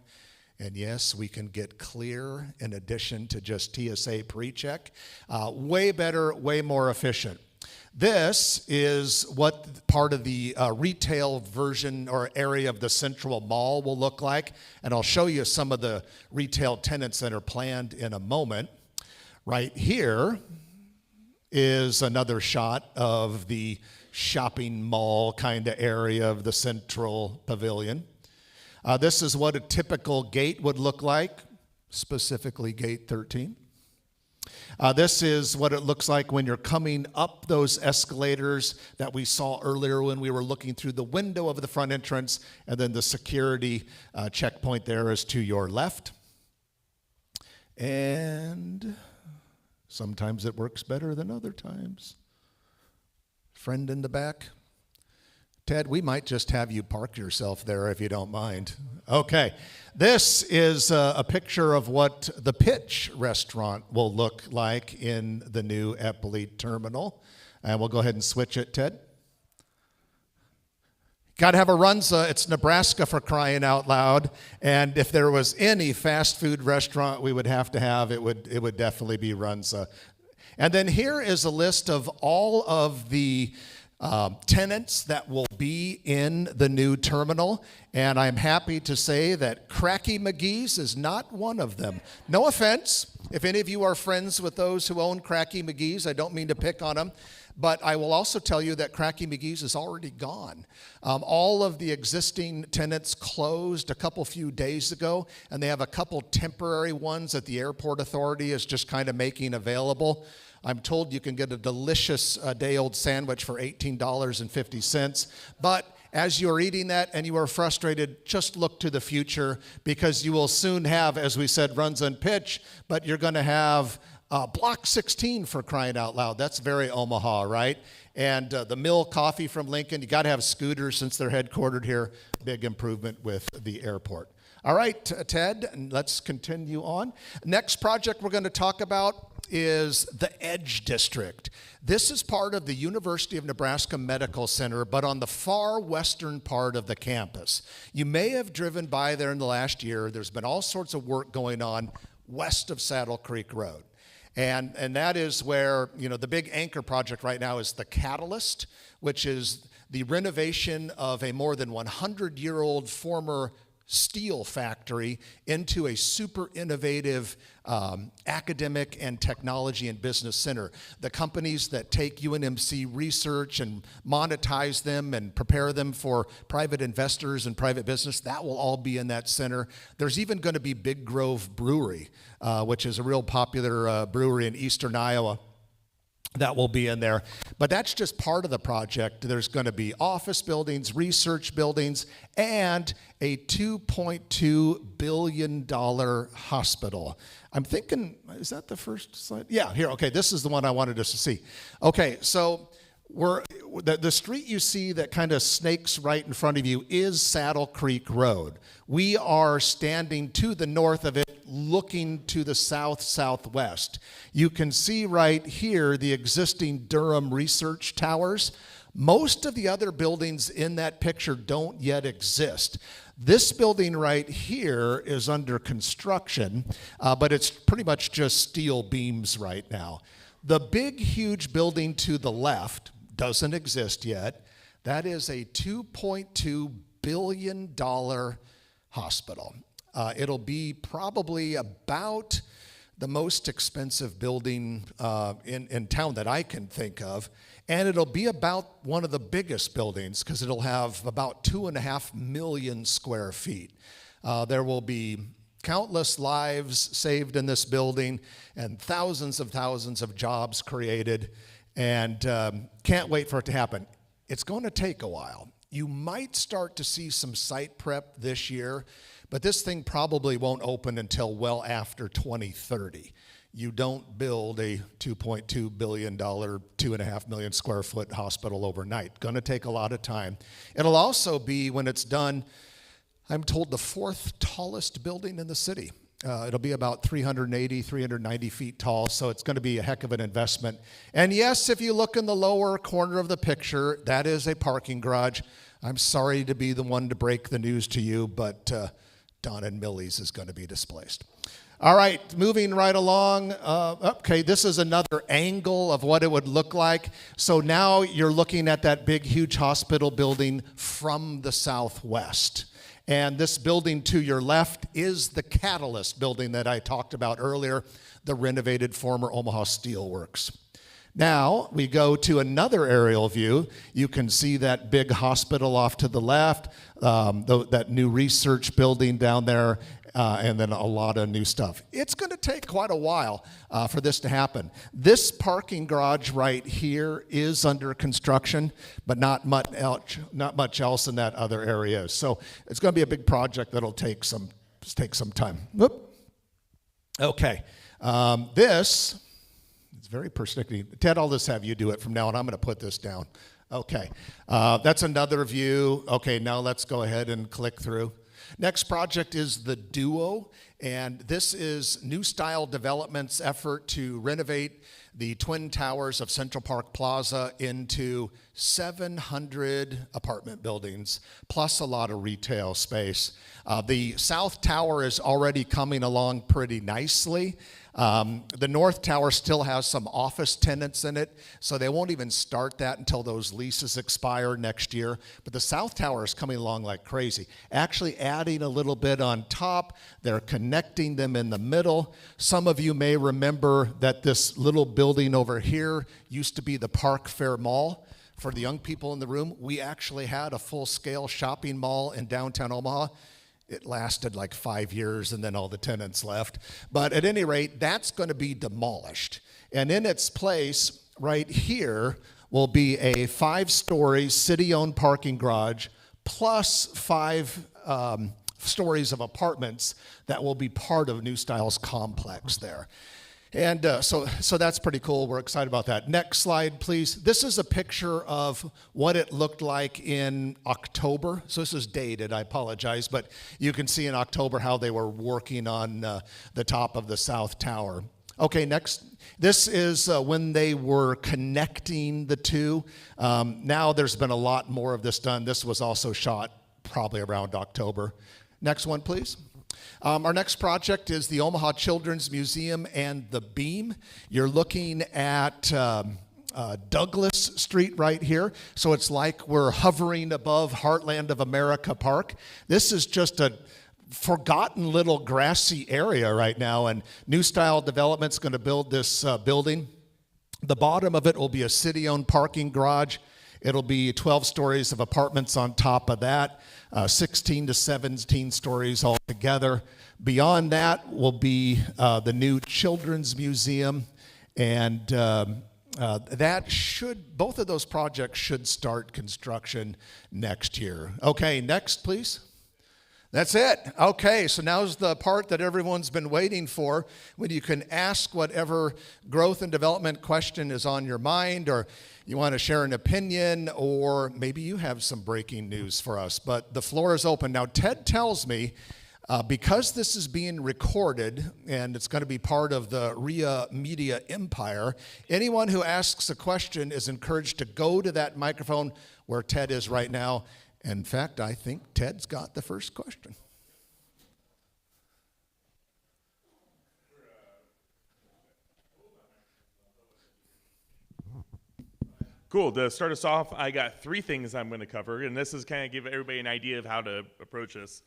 And yes, we can get clear in addition to just TSA pre-check. Way better, way more efficient. This is what part of the retail version or area of the Central Mall will look like. And I'll show you some of the retail tenants that are planned in a moment. Right here is another shot of the shopping mall kind of area of the central pavilion. This is what a typical gate would look like, specifically gate 13. This is what it looks like when you're coming up those escalators that we saw earlier when we were looking through the window of the front entrance, and then the security checkpoint there is to your left. And sometimes it works better than other times. Friend in the back. Ted, we might just have you park yourself there if you don't mind. Okay. This is a picture of what the Pitch restaurant will look like in the new Eppley terminal. And we'll go ahead and switch it, Ted. Got to have a Runza. It's Nebraska, for crying out loud. And if there was any fast food restaurant we would have to have, it would definitely be Runza. And then here is a list of all of the tenants that will be in the new terminal. And I'm happy to say that Cracky McGee's is not one of them. No offense. If any of you are friends with those who own Cracky McGee's, I don't mean to pick on them. But I will also tell you that Cracky McGee's is already gone. All of the existing tenants closed a few days ago, and they have a couple temporary ones that the airport authority is just kind of making available. I'm told you can get a delicious day-old sandwich for $18.50. But as you're eating that and you are frustrated, just look to the future, because you will soon have, as we said, Runza and Pitch, but you're going to have Block 16, for crying out loud. That's very Omaha, right? And the Mill Coffee from Lincoln. You got to have scooters since they're headquartered here. Big improvement with the airport. All right, Ted, let's continue on. Next project we're going to talk about is the Edge District. This is part of the University of Nebraska Medical Center, but on the far western part of the campus. You may have driven by there in the last year. There's been all sorts of work going on west of Saddle Creek Road. And that is where, the big anchor project right now is the Catalyst, which is the renovation of a more than 100-year-old former steel factory into a super innovative academic and technology and business center. The companies that take UNMC research and monetize them and prepare them for private investors and private business, that will all be in that center. There's even going to be Big Grove Brewery, which is a real popular brewery in eastern Iowa. That will be in there. But that's just part of the project. There's going to be office buildings, research buildings, and a $2.2 billion hospital. I'm thinking, is that the first slide? Yeah, here. Okay, this is the one I wanted us to see. Okay, so the street you see that kind of snakes right in front of you is Saddle Creek Road. We are standing to the north of it, looking to the southwest. You can see right here the existing Durham Research Towers. Most of the other buildings in that picture don't yet exist. This building right here is under construction, but it's pretty much just steel beams right now. The big, huge building to the left doesn't exist yet. That is a $2.2 billion hospital. It'll be probably about the most expensive building in town that I can think of. And it'll be about one of the biggest buildings because it'll have about 2.5 million square feet. There will be countless lives saved in this building and thousands of jobs created, and can't wait for it to happen. It's going to take a while. You might start to see some site prep this year, but this thing probably won't open until well after 2030. You don't build a $2.2 billion, 2.5 million square foot hospital overnight. Going to take a lot of time. It'll also be, when it's done, I'm told the 4th tallest building in the city. It'll be about 380, 390 feet tall, so it's going to be a heck of an investment. And yes, if you look in the lower corner of the picture, that is a parking garage. I'm sorry to be the one to break the news to you, but Don and Millie's is going to be displaced. All right, moving right along. Okay, this is another angle of what it would look like. So now you're looking at that big, huge hospital building from the southwest. And this building to your left is the Catalyst building that I talked about earlier, the renovated former Omaha Steelworks. Now we go to another aerial view. You can see that big hospital off to the left, that new research building down there, and then a lot of new stuff. It's going to take quite a while for this to happen. This parking garage right here is under construction, but not much else in that other area. So it's going to be a big project that'll take some time. Whoop. Okay. This is very persnickety. Ted, I'll just have you do it from now on. I'm going to put this down. Okay. That's another view. Okay, now let's go ahead and click through. Next project is the Duo, and this is New Style Development's effort to renovate the Twin Towers of Central Park Plaza into 700 apartment buildings, plus a lot of retail space. The South Tower is already coming along pretty nicely. The North Tower still has some office tenants in it, so they won't even start that until those leases expire next year. But the South Tower is coming along like crazy. Actually adding a little bit on top. They're connecting them in the middle. Some of you may remember that this little building over here used to be the Park Fair Mall. For the young people in the room, we actually had a full-scale shopping mall in downtown Omaha. It lasted like 5 years and then all the tenants left. But at any rate, that's going to be demolished. And in its place, right here, will be a 5-story city-owned parking garage plus 5 stories of apartments that will be part of New Style's complex there. And so that's pretty cool. We're excited about that. Next slide, please. This is a picture of what it looked like in October. So this is dated, I apologize, but you can see in October how they were working on the top of the South Tower. Okay, next. This is when they were connecting the two. Now there's been a lot more of this done. This was also shot probably around October. Next one, please. Our next project is the Omaha Children's Museum and the Beam. You're looking at Douglas Street right here. So it's like we're hovering above Heartland of America Park. This is just a forgotten little grassy area right now, and New Style Development's going to build this building. The bottom of it will be a city-owned parking garage. It'll be 12 stories of apartments on top of that, 16 to 17 stories altogether. Beyond that will be the new Children's Museum, and both of those projects should start construction next year. Okay, next, please. That's it. Okay, so now's the part that everyone's been waiting for, when you can ask whatever growth and development question is on your mind, or you want to share an opinion, or maybe you have some breaking news for us. But the floor is open. Now, Ted tells me, because this is being recorded and it's going to be part of the RIA media empire, anyone who asks a question is encouraged to go to that microphone where Ted is right now. In fact, I think Ted's got the first question. Cool. To start us off, I got 3 things I'm going to cover, and this is kind of give everybody an idea of how to approach this.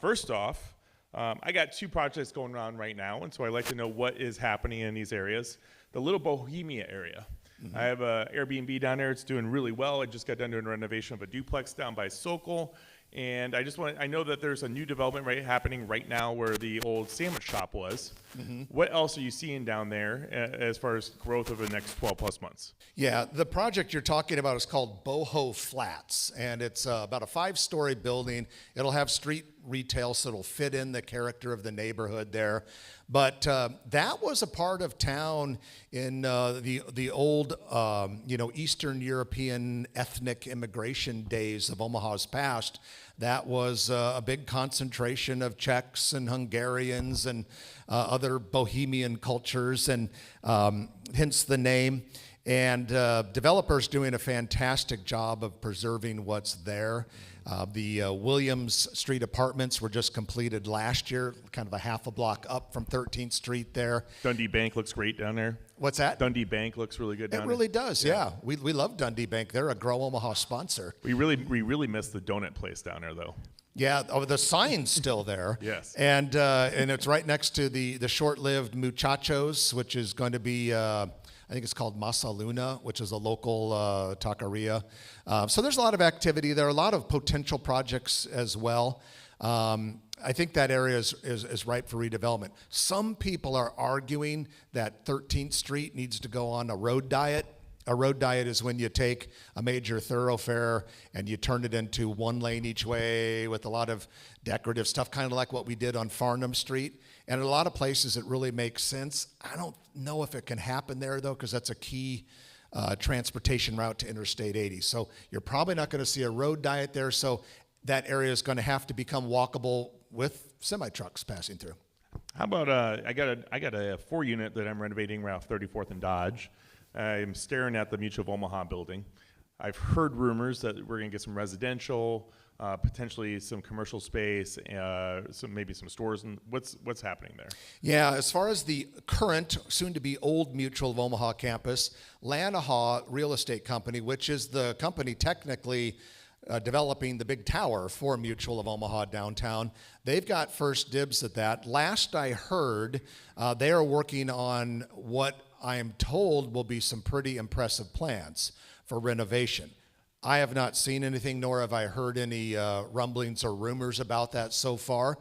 First off, I got 2 projects going on right now, and so I'd like to know what is happening in these areas. The Little Bohemia area. I have an Airbnb down there. It's doing really well. I just got done doing a renovation of a duplex down by Sokol. And I know that there's a new development happening right now where the old sandwich shop was. What else are you seeing down there as far as growth over the next 12 plus months? Yeah, the project you're talking about is called Boho Flats, and it's about a 5-story building. It'll have street retail, so it'll fit in the character of the neighborhood there. But that was a part of town in the old, Eastern European ethnic immigration days of Omaha's past. That was a big concentration of Czechs and Hungarians and other Bohemian cultures, and hence the name. And developers doing a fantastic job of preserving what's there. The Williams Street apartments were just completed last year, kind of a half a block up from 13th Street there. Dundee Bank looks great down there. What's that? Dundee Bank looks really good down there. It really does, yeah. We love Dundee Bank. They're a Grow Omaha sponsor. We really miss the donut place down there, though. Yeah, the sign's still there. Yes. And it's right next to the short-lived Muchachos, which is going to be, I think it's called Masa Luna, which is a local taqueria. So there's a lot of activity there, a lot of potential projects as well. I think that area is ripe for redevelopment. Some people are arguing that 13th Street needs to go on a road diet. A road diet is when you take a major thoroughfare and you turn it into 1 lane each way with a lot of decorative stuff, kind of like what we did on Farnham Street. And in a lot of places, it really makes sense. I don't know if it can happen there, though, because that's a key transportation route to Interstate 80. So you're probably not going to see a road diet there. So that area is going to have to become walkable with semi-trucks passing through. How about I got a 4-unit that I'm renovating around 34th and Dodge. I'm staring at the Mutual of Omaha building. I've heard rumors that we're going to get some residential, potentially some commercial space, maybe some stores. And what's happening there? Yeah, as far as the current, soon-to-be old Mutual of Omaha campus, Lanahaw Real Estate Company, which is the company technically developing the big tower for Mutual of Omaha downtown, they've got first dibs at that. Last I heard, they are working on what I am told will be some pretty impressive plans for renovation. I have not seen anything, nor have I heard any rumblings or rumors about that so far.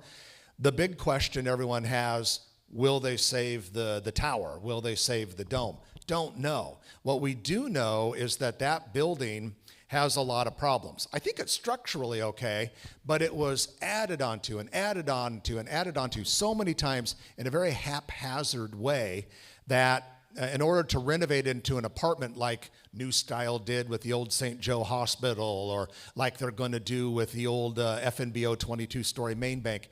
The big question everyone has, will they save the tower? Will they save the dome? Don't know. What we do know is that building has a lot of problems. I think it's structurally okay, but it was added onto and added onto and added onto so many times in a very haphazard way that in order to renovate into an apartment like New Style did with the old St. Joe Hospital, or like they're going to do with the old FNBO 22-story main bank,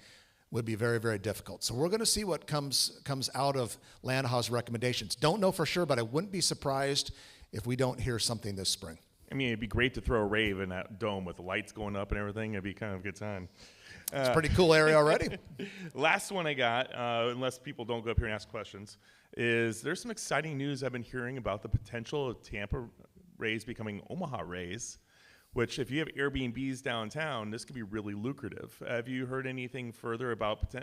would be very, very difficult. So we're going to see what comes out of Lanahaw's recommendations. Don't know for sure, but I wouldn't be surprised if we don't hear something this spring. I mean, it'd be great to throw a rave in that dome with the lights going up and everything. It'd be kind of a good time. It's a pretty cool area already. Last one I got, unless people don't go up here and ask questions, is there's some exciting news I've been hearing about the potential of Tampa Rays becoming Omaha Rays, which if you have Airbnbs downtown, this could be really lucrative. Have you heard anything further about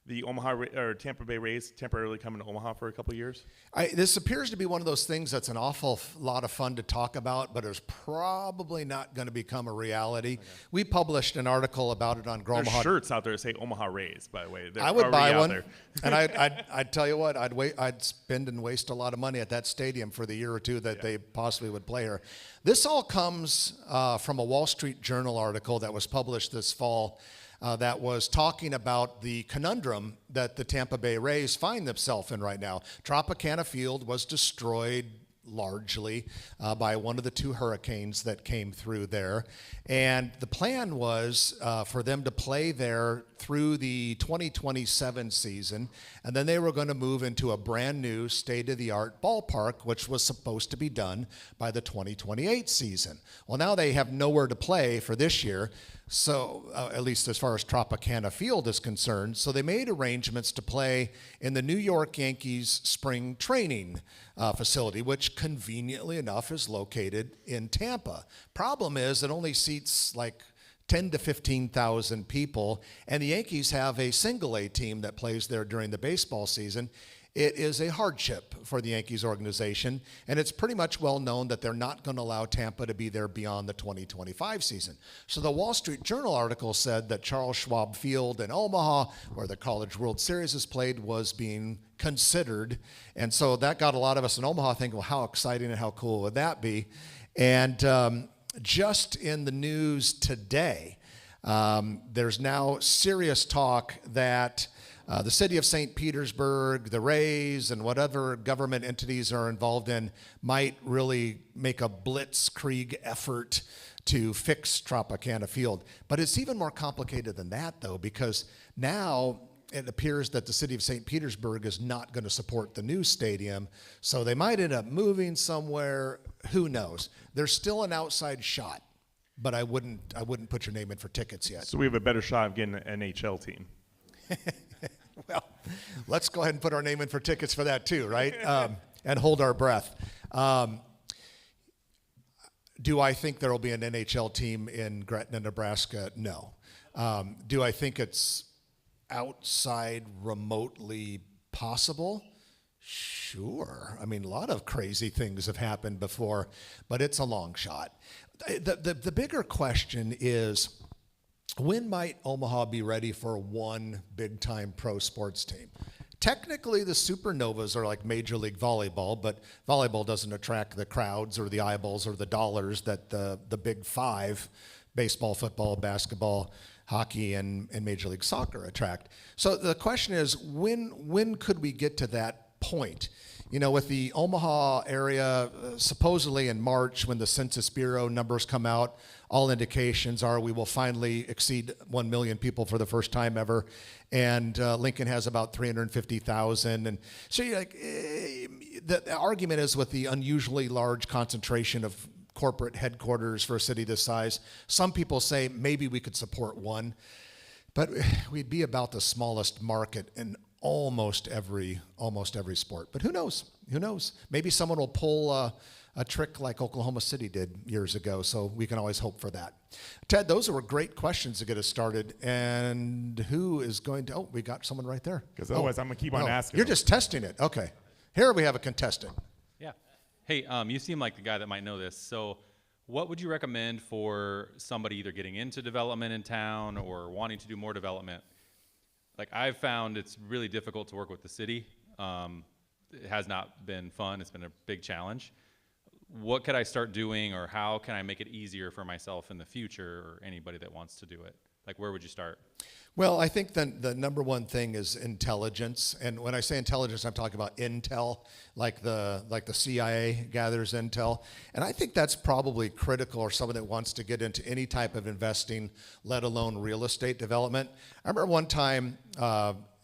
the Tampa Bay Rays temporarily coming to Omaha for a couple of years? This appears to be one of those things that's an awful lot of fun to talk about, but is probably not going to become a reality. Okay. We published an article about it on Grow Omaha. There's shirts out there that say Omaha Rays, by the way. I would buy one, and I'd tell you what, I'd spend and waste a lot of money at that stadium for the year or two that they possibly would play here. This all comes from a Wall Street Journal article that was published this fall. That was talking about the conundrum that the Tampa Bay Rays find themselves in right now. Tropicana Field was destroyed largely by one of the 2 hurricanes that came through there. And the plan was for them to play there through the 2027 season, and then they were going to move into a brand new state-of-the-art ballpark, which was supposed to be done by the 2028 season. Well, now they have nowhere to play for this year, so at least as far as Tropicana Field is concerned. So they made arrangements to play in the New York Yankees spring training facility, which conveniently enough is located in Tampa. Problem is, it only seats like 10 to 15,000 people, and the Yankees have a single A team that plays there during the baseball season. It is a hardship for the Yankees organization, and it's pretty much well known that they're not going to allow Tampa to be there beyond the 2025 season. So the Wall Street Journal article said that Charles Schwab Field in Omaha, where the College World Series is played, was being considered. And so that got a lot of us in Omaha thinking, well, how exciting and how cool would that be? And just in the news today, there's now serious talk that the city of St. Petersburg, the Rays, and whatever government entities are involved in might really make a blitzkrieg effort to fix Tropicana Field. But it's even more complicated than that, though, because now it appears that the city of St. Petersburg is not going to support the new stadium, so they might end up moving somewhere. Who knows? There's still an outside shot, but I wouldn't put your name in for tickets yet. So we have a better shot of getting an NHL team. Well, let's go ahead and put our name in for tickets for that too, right? And hold our breath. Do I think there will be an NHL team in Gretna, Nebraska? No. Do I think it's outside remotely possible? Sure. I mean, a lot of crazy things have happened before, but it's a long shot. The bigger question is, when might Omaha be ready for one big-time pro sports team? Technically, the Supernovas are like Major League Volleyball, but volleyball doesn't attract the crowds or the eyeballs or the dollars that the Big Five, baseball, football, basketball, hockey, and Major League Soccer attract. So the question is, when could we get to that point? You know, with the Omaha area, supposedly in March, when the Census Bureau numbers come out, all indications are we will finally exceed 1 million people for the first time ever. And Lincoln has about 350,000. And so you're like, the argument is with the unusually large concentration of corporate headquarters for a city this size, some people say maybe we could support one, but we'd be about the smallest market in almost every sport. But who knows? Who knows? Maybe someone will pull a trick like Oklahoma City did years ago, so we can always hope for that. Ted, those were great questions to get us started. And who is going to, oh, we got someone right there. Because otherwise I'm going to keep on asking. You're them. just testing it. Okay. Here we have a contestant. Yeah. Hey, you seem like the guy that might know this. So what would you recommend for somebody either getting into development in town or wanting to do more development? Like, I've found it's really difficult to work with the city. It has not been fun. It's been a big challenge. What could I start doing, or how can I make it easier for myself in the future, or anybody that wants to do it? Like, where would you start? Well, I think the number one thing is intelligence. And when I say intelligence, I'm talking about intel, like the CIA gathers intel. And I think that's probably critical for someone that wants to get into any type of investing, let alone real estate development. I remember one time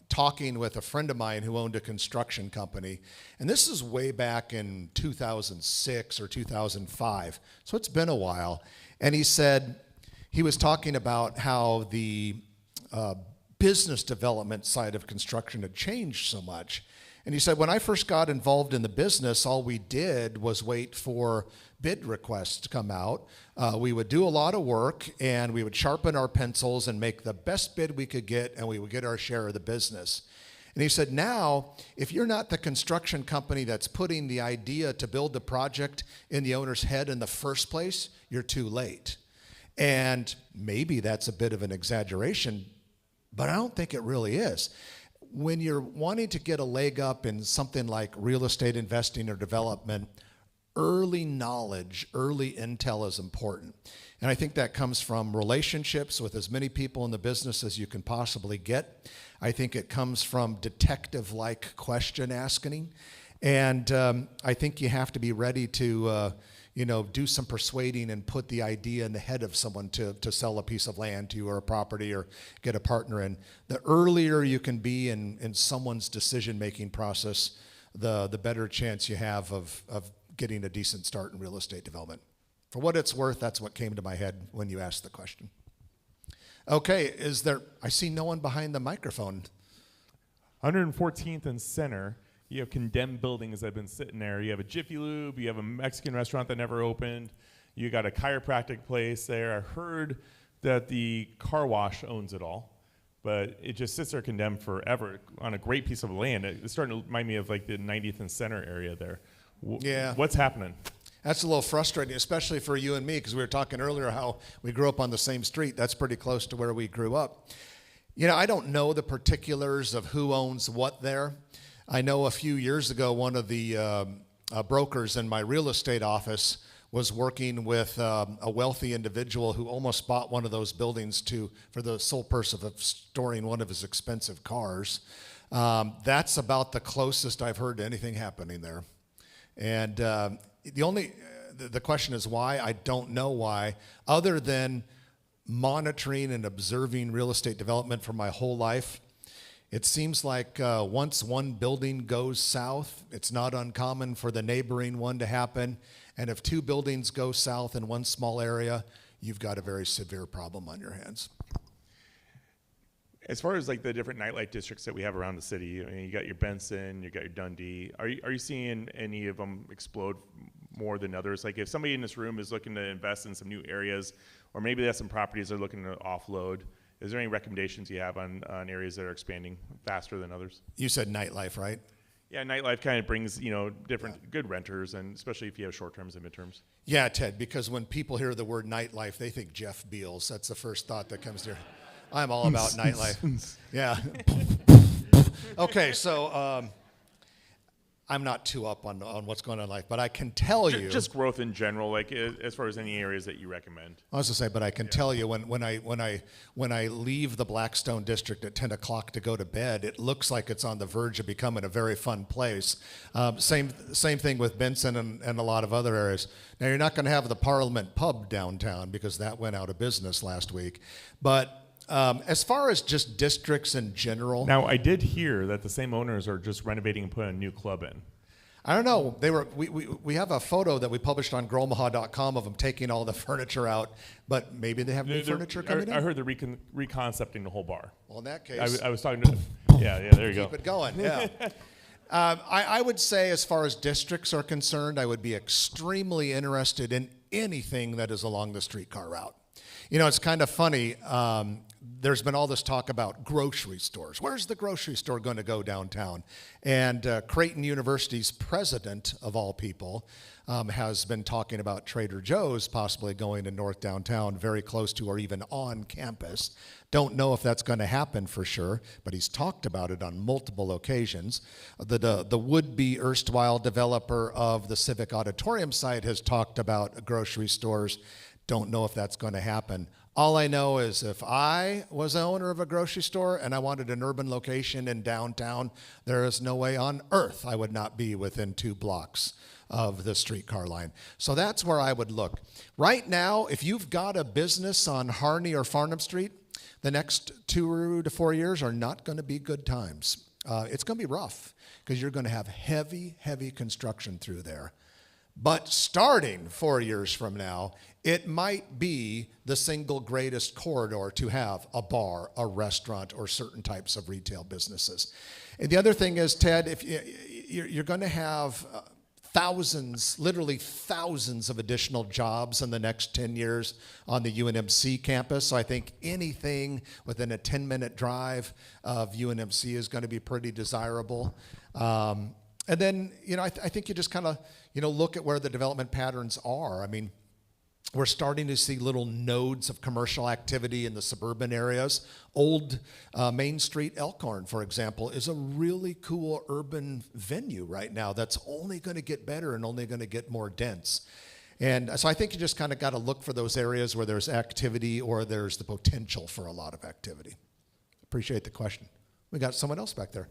talking with a friend of mine who owned a construction company. And this is way back in 2006 or 2005. So it's been a while. And he said, he was talking about how the business development side of construction had changed so much. And he said, when I first got involved in the business, all we did was wait for bid requests to come out. We would do a lot of work, and we would sharpen our pencils and make the best bid we could get, and we would get our share of the business. And he said, now, if you're not the construction company that's putting the idea to build the project in the owner's head in the first place, you're too late. And maybe that's a bit of an exaggeration, but I don't think it really is. When you're wanting to get a leg up in something like real estate investing or development, early knowledge, early intel is important. And I think that comes from relationships with as many people in the business as you can possibly get. I think it comes from detective-like question asking. And I think you have to be ready to do some persuading and put the idea in the head of someone to sell a piece of land to you or a property or get a partner in. The earlier you can be in someone's decision-making process, the better chance you have of getting a decent start in real estate development. For what it's worth, that's what came to my head when you asked the question. Okay, I see no one behind the microphone. 114th and Center, you have condemned buildings that have been sitting there. You have a Jiffy Lube, you have a Mexican restaurant that never opened, you got a chiropractic place there. I heard that the car wash owns it all, but it just sits there condemned forever on a great piece of land. It's starting to remind me of like the 90th and Center area there. Yeah. What's happening? That's a little frustrating, especially for you and me, because we were talking earlier how we grew up on the same street. That's pretty close to where we grew up. I don't know the particulars of who owns what there. I know a few years ago, one of the brokers in my real estate office was working with a wealthy individual who almost bought one of those buildings for the sole purpose of storing one of his expensive cars. That's about the closest I've heard to anything happening there. And the question is why. I don't know why, other than monitoring and observing real estate development for my whole life. It seems like once one building goes south, it's not uncommon for the neighboring one to happen. And if two buildings go south in one small area, you've got a very severe problem on your hands. As far as like the different nightlife districts that we have around the city, you got your Benson, you got your Dundee. Are you seeing any of them explode more than others? Like if somebody in this room is looking to invest in some new areas, or maybe they have some properties they're looking to offload, is there any recommendations you have on areas that are expanding faster than others? You said nightlife, right? Yeah, nightlife kind of brings, different good renters, and especially if you have short terms and midterms. Yeah, Ted, because when people hear the word nightlife, they think Jeff Beals. That's the first thought that comes to their I'm all about nightlife. Yeah. Okay, so I'm not too up on what's going on in life, but I can tell you. Just growth in general, like as far as any areas that you recommend. I was to say, but I can tell you when I leave the Blackstone district at 10 o'clock to go to bed, it looks like it's on the verge of becoming a very fun place. Same thing with Benson and a lot of other areas. Now you're not going to have the Parliament Pub downtown because that went out of business last week, but. As far as just districts in general. Now, I did hear that the same owners are just renovating and putting a new club in. I don't know. We have a photo that we published on growomaha.com of them taking all the furniture out, but maybe they have new furniture coming in? I heard they're reconcepting the whole bar. Well, in that case. I was talking to yeah, there you go. Keep it going, yeah. I would say as far as districts are concerned, I would be extremely interested in anything that is along the streetcar route. It's kind of funny. There's been all this talk about grocery stores. Where's the grocery store going to go downtown? And Creighton University's president, of all people, has been talking about Trader Joe's possibly going to North Downtown, very close to or even on campus. Don't know if that's going to happen for sure, but he's talked about it on multiple occasions. The would-be erstwhile developer of the Civic Auditorium site has talked about grocery stores. Don't know if that's going to happen. All I know is if I was the owner of a grocery store and I wanted an urban location in downtown, there is no way on earth I would not be within 2 blocks of the streetcar line. So that's where I would look. Right now, if you've got a business on Harney or Farnham Street, the next 2 to 4 years are not going to be good times. It's going to be rough because you're going to have heavy, heavy construction through there. But starting 4 years from now, it might be the single greatest corridor to have a bar, a restaurant, or certain types of retail businesses. And the other thing is, Ted, if you're going to have thousands, literally thousands of additional jobs in the next 10 years on the UNMC campus. So I think anything within a 10-minute drive of UNMC is going to be pretty desirable. And then, I think you just kind of, look at where the development patterns are. I mean, we're starting to see little nodes of commercial activity in the suburban areas. Old Main Street, Elkhorn, for example, is a really cool urban venue right now that's only going to get better and only going to get more dense. And so I think you just kind of got to look for those areas where there's activity or there's the potential for a lot of activity. Appreciate the question. We got someone else back there.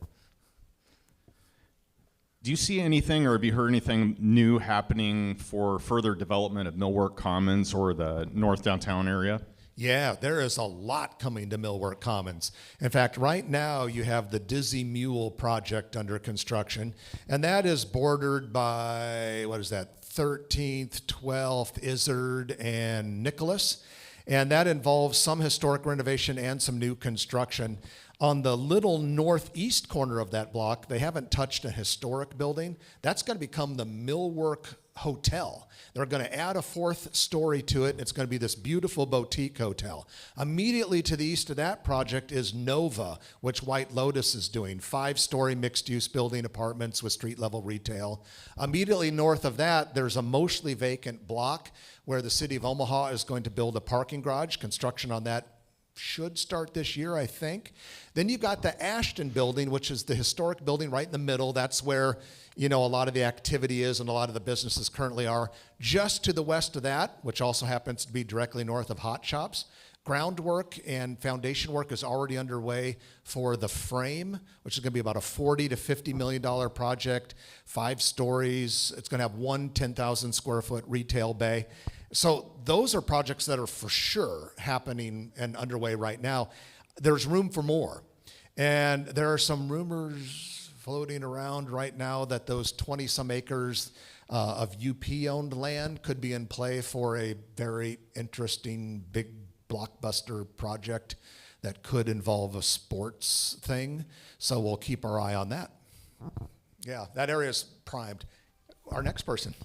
Do you see anything or have you heard anything new happening for further development of Millwork Commons or the North Downtown area? Yeah, there is a lot coming to Millwork Commons. In fact, right now you have the Dizzy Mule project under construction, and that is bordered by, 13th, 12th, Izzard, and Nicholas. And that involves some historic renovation and some new construction. On the little northeast corner of that block, they haven't touched a historic building. That's going to become the Millwork Hotel. They're going to add a 4th story to it. It's going to be this beautiful boutique hotel. Immediately to the east of that project is Nova, which White Lotus is doing. 5-story mixed-use building, apartments with street-level retail. Immediately north of that, there's a mostly vacant block where the city of Omaha is going to build a parking garage. Construction on that should start this year, I think. Then you've got the Ashton building, which is the historic building right in the middle. That's where, a lot of the activity is and a lot of the businesses currently are. Just to the west of that, which also happens to be directly north of Hot Shops, groundwork and foundation work is already underway for the Frame, which is going to be about a $40 to $50 million project, 5 stories. It's going to have one 10,000 square foot retail bay. So those are projects that are for sure happening and underway right now. There's room for more. And there are some rumors floating around right now that those 20-some acres of UP-owned land could be in play for a very interesting, big blockbuster project that could involve a sports thing. So we'll keep our eye on that. Yeah, that area is primed. Our next person.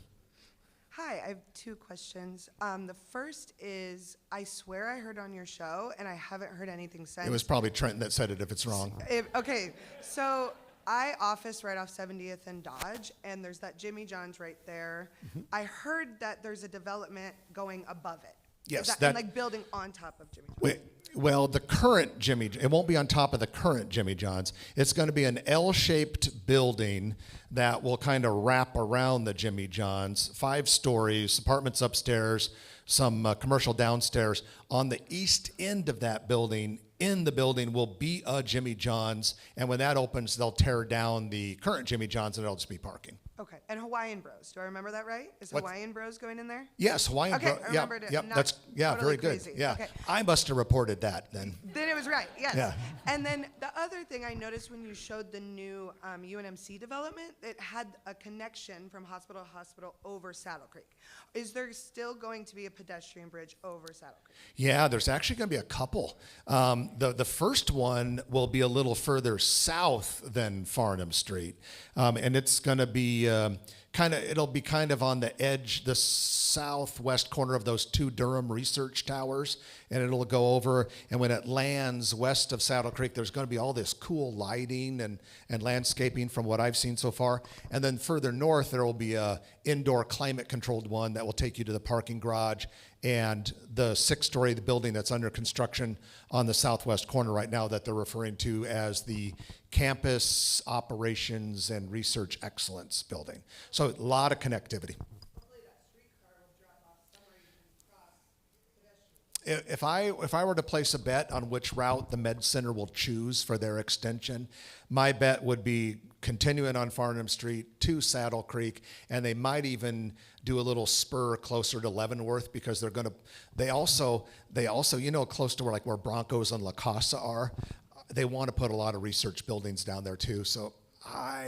Hi, I have 2 questions. The first is, I swear I heard on your show, and I haven't heard anything since. It was probably Trenton that said it if it's wrong. Okay, so I office right off 70th and Dodge, and there's that Jimmy John's right there. Mm-hmm. I heard that there's a development going above it. Yes, and like building on top of Jimmy John's. Well, the current it won't be on top of the current Jimmy John's. It's going to be an L-shaped building that will kind of wrap around the Jimmy John's, 5 stories, apartments upstairs, some commercial downstairs. On the east end of that building, in the building will be a Jimmy John's, and when that opens, they'll tear down the current Jimmy John's and it'll just be parking. Okay, and Hawaiian Bros. Do I remember that right? Is What? Hawaiian Bros going in there? Yes, Hawaiian. Okay, I remembered it. Yep, Not that's totally very good. crazy. Yeah, Okay. I must have reported that then. Then it was right, yes. Yeah. And then the other thing I noticed when you showed the new UNMC development, it had a connection from hospital to hospital over Saddle Creek. Is there still going to be a pedestrian bridge over Saddle Creek? Yeah, there's actually going to be a couple. The first one will be a little further south than Farnham Street, and it's going to be it'll be kind of on the edge, the southwest corner of those 2 Durham research towers, and it'll go over, and when it lands west of Saddle Creek, there's going to be all this cool lighting and landscaping from what I've seen so far. And then further north, there will be a indoor climate-controlled one that will take you to the parking garage and the 6-story building that's under construction on the southwest corner right now that they're referring to as the Campus Operations and Research Excellence Building. So a lot of connectivity. If I were to place a bet on which route the Med Center will choose for their extension, my bet would be continuing on Farnham Street to Saddle Creek, and they might even do a little spur closer to Leavenworth because they also close to where Broncos and La Casa are, they want to put a lot of research buildings down there too. So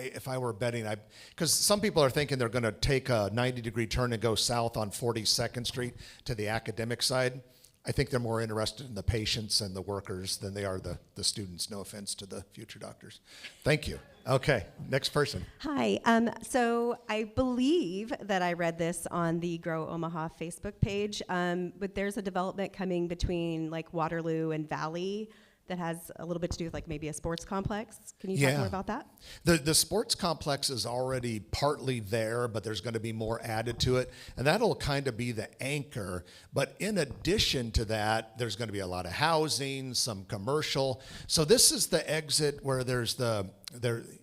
if I were betting, because some people are thinking they're going to take a 90-degree turn and go south on 42nd Street to the academic side. I think they're more interested in the patients and the workers than they are the students. No offense to the future doctors. Thank you. Okay, next person. Hi. So I believe that I read this on the Grow Omaha Facebook page, but there's a development coming between Waterloo and Valley that has a little bit to do with maybe a sports complex. Can you talk more about that? The sports complex is already partly there, but there's going to be more added to it, and that'll kind of be the anchor. But in addition to that, there's going to be a lot of housing, some commercial. So this is the exit where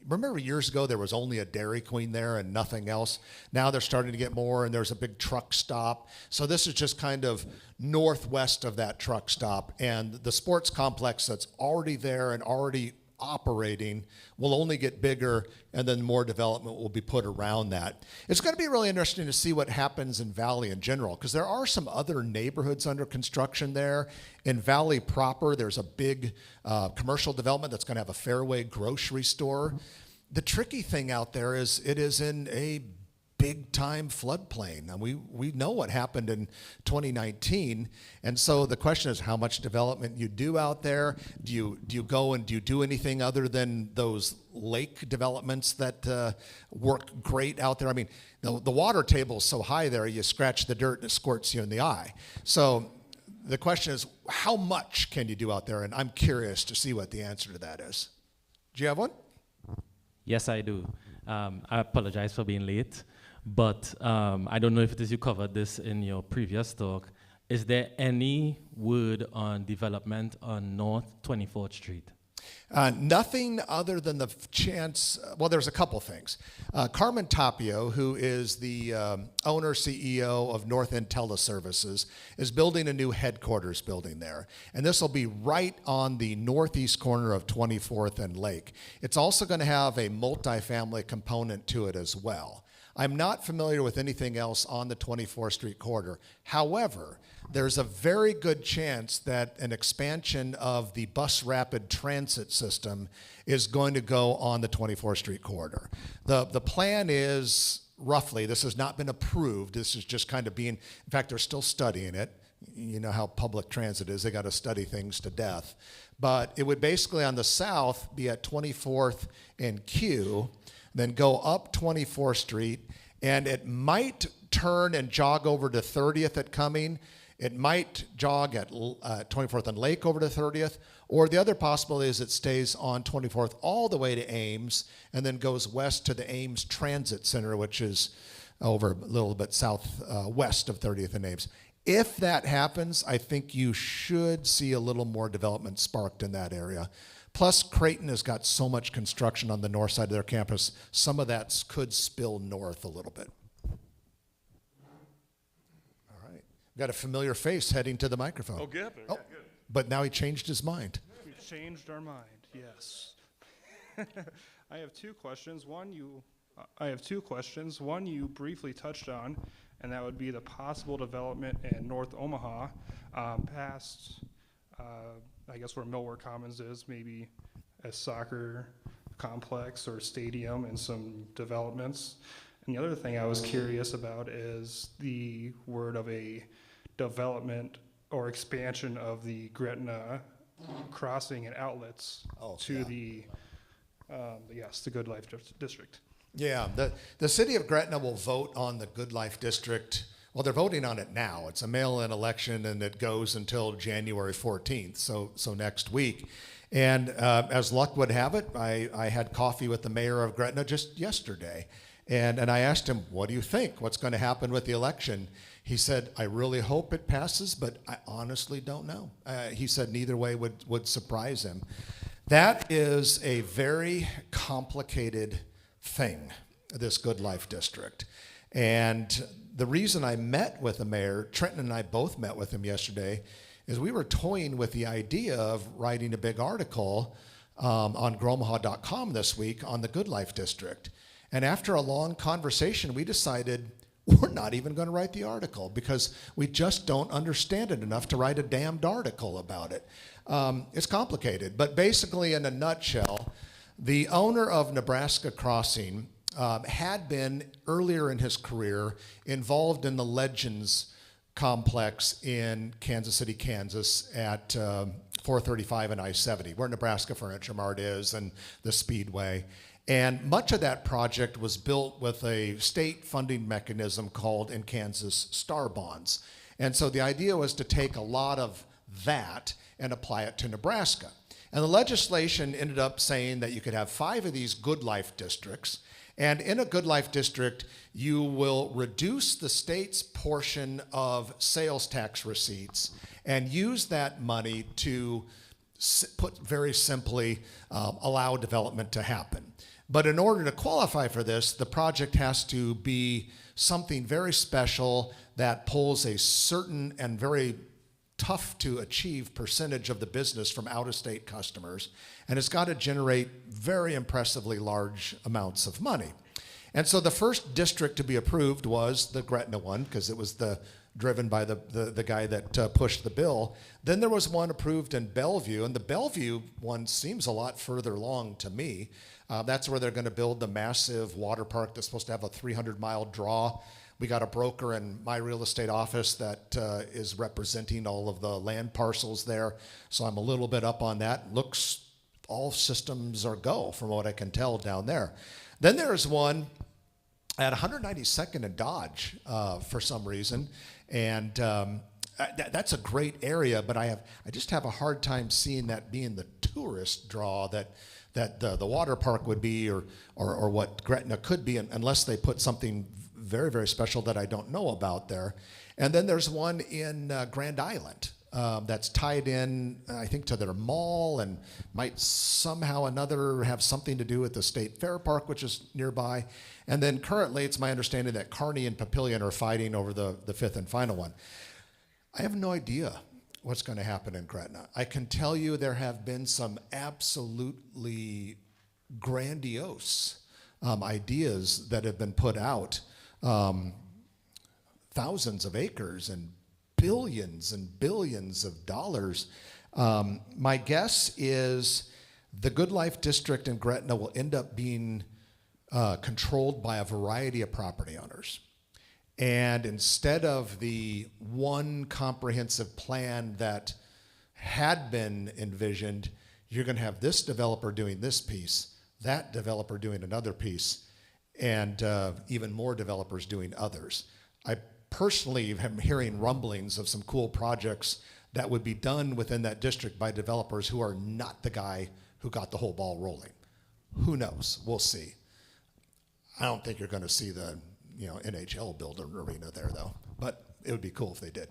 remember years ago there was only a Dairy Queen there and nothing else? Now they're starting to get more, and there's a big truck stop. So this is just kind of northwest of that truck stop, and the sports complex that's already there and already operating will only get bigger, and then more development will be put around that. It's going to be really interesting to see what happens in Valley in general, because there are some other neighborhoods under construction there. In Valley proper, there's a big commercial development that's going to have a Fairway grocery store. The tricky thing out there is it is in a big-time floodplain. And we know what happened in 2019, and so the question is how much development you do out there. Do you go and do you do anything other than those lake developments that work great out there? I mean, the water table is so high there, you scratch the dirt and it squirts you in the eye. So the question is, how much can you do out there? And I'm curious to see what the answer to that is. Do you have one? Yes, I do. I apologize for being late. But I don't know if it is you covered this in your previous talk. Is there any word on development on North 24th Street? Nothing other than the chance, well, there's a couple things. Carmen Tapio, who is the owner, CEO of North End Teleservices, is building a new headquarters building there. And this will be right on the northeast corner of 24th and Lake. It's also going to have a multifamily component to it as well. I'm not familiar with anything else on the 24th Street corridor. However, there's a very good chance that an expansion of the bus rapid transit system is going to go on the 24th Street corridor. The plan is roughly, this has not been approved, this is just kind of being, in fact, they're still studying it. You know how public transit is, they got to study things to death. But it would basically on the south be at 24th and Q, then go up 24th Street, and it might turn and jog over to 30th at Cumming. It might jog at 24th and Lake over to 30th, or the other possibility is it stays on 24th all the way to Ames and then goes west to the Ames Transit Center, which is over a little bit southwest of 30th and Ames. If that happens, I think you should see a little more development sparked in that area. Plus, Creighton has got so much construction on the north side of their campus, some of that could spill north a little bit. All right. Got a familiar face heading to the microphone. Oh, good. Oh, good. But now he changed his mind. We've changed our mind, yes. I have two questions. One you briefly touched on, and that would be the possible development in North Omaha, past I guess where Millward Commons is, maybe a soccer complex or stadium and some developments. And the other thing I was curious about is the word of a development or expansion of the Gretna crossing and outlets to the Good Life District. Yeah, the city of Gretna will vote on the Good Life District. Well, they're voting on it now. It's a mail-in election, and it goes until January 14th, so next week. And as luck would have it, I had coffee with the mayor of Gretna just yesterday. And I asked him, what do you think? What's going to happen with the election? He said, I really hope it passes, but I honestly don't know. He said neither way would surprise him. That is a very complicated thing, this Good Life District. And the reason I met with the mayor, Trenton and I both met with him yesterday, is we were toying with the idea of writing a big article on growomaha.com this week on the Good Life District. And after a long conversation, we decided we're not even going to write the article because we just don't understand it enough to write a damned article about it. It's complicated, but basically in a nutshell, the owner of Nebraska Crossing had been, earlier in his career, involved in the Legends complex in Kansas City, Kansas at 435 and I-70, where Nebraska Furniture Mart is and the Speedway. And much of that project was built with a state funding mechanism called, in Kansas, Star Bonds. And so the idea was to take a lot of that and apply it to Nebraska. And the legislation ended up saying that you could have 5 of these Good Life districts. And in a Good Life district, you will reduce the state's portion of sales tax receipts and use that money to, put very simply, allow development to happen. But in order to qualify for this, the project has to be something very special that pulls a certain and very tough to achieve percentage of the business from out-of-state customers, and it's got to generate very impressively large amounts of money. And so the first district to be approved was the Gretna one, because it was driven by the guy that pushed the bill. Then there was one approved in Bellevue, and the Bellevue one seems a lot further along to me. That's where they're going to build the massive water park that's supposed to have a 300-mile draw. We got a broker in my real estate office that is representing all of the land parcels there, so I'm a little bit up on that. Looks, all systems are go from what I can tell down there. Then there's one at 192nd and Dodge for some reason, and that's a great area, but I just have a hard time seeing that being the tourist draw that the water park would be, or what Gretna could be, unless they put something very, very special that I don't know about there. And then there's one in Grand Island that's tied in, I think, to their mall, and might somehow another have something to do with the State Fair Park, which is nearby. And then currently, it's my understanding that Kearney and Papillion are fighting over the fifth and final one. I have no idea what's going to happen in Gretna. I can tell you there have been some absolutely grandiose ideas that have been put out. Thousands of acres and billions of dollars. My guess is the Good Life District in Gretna will end up being controlled by a variety of property owners. And instead of the one comprehensive plan that had been envisioned, you're going to have this developer doing this piece, that developer doing another piece, and even more developers doing others. I personally am hearing rumblings of some cool projects that would be done within that district by developers who are not the guy who got the whole ball rolling. Who knows? We'll see. I don't think you're going to see the NHL build an arena there, though, but it would be cool if they did.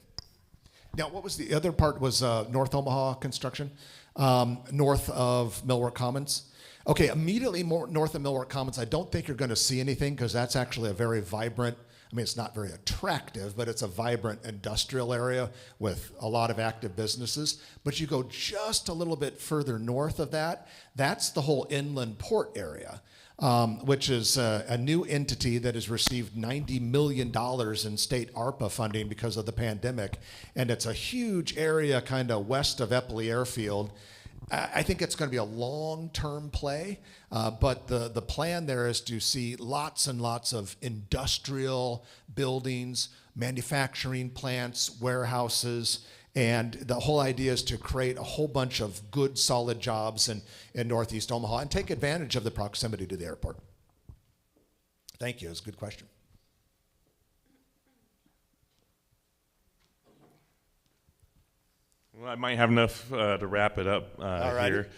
Now, what was the other part? Was North Omaha construction, north of Millwork Commons. Okay, immediately north of Millwork Commons, I don't think you're going to see anything, because that's actually a very vibrant, I mean, it's not very attractive, but it's a vibrant industrial area with a lot of active businesses. But you go just a little bit further north of that, that's the whole inland port area, which is a new entity that has received $90 million in state ARPA funding because of the pandemic. And it's a huge area kind of west of Eppley Airfield. I think it's going to be a long-term play, but the plan there is to see lots and lots of industrial buildings, manufacturing plants, warehouses, and the whole idea is to create a whole bunch of good, solid jobs in Northeast Omaha and take advantage of the proximity to the airport. Thank you. It's a good question. Well, I might have enough to wrap it up here.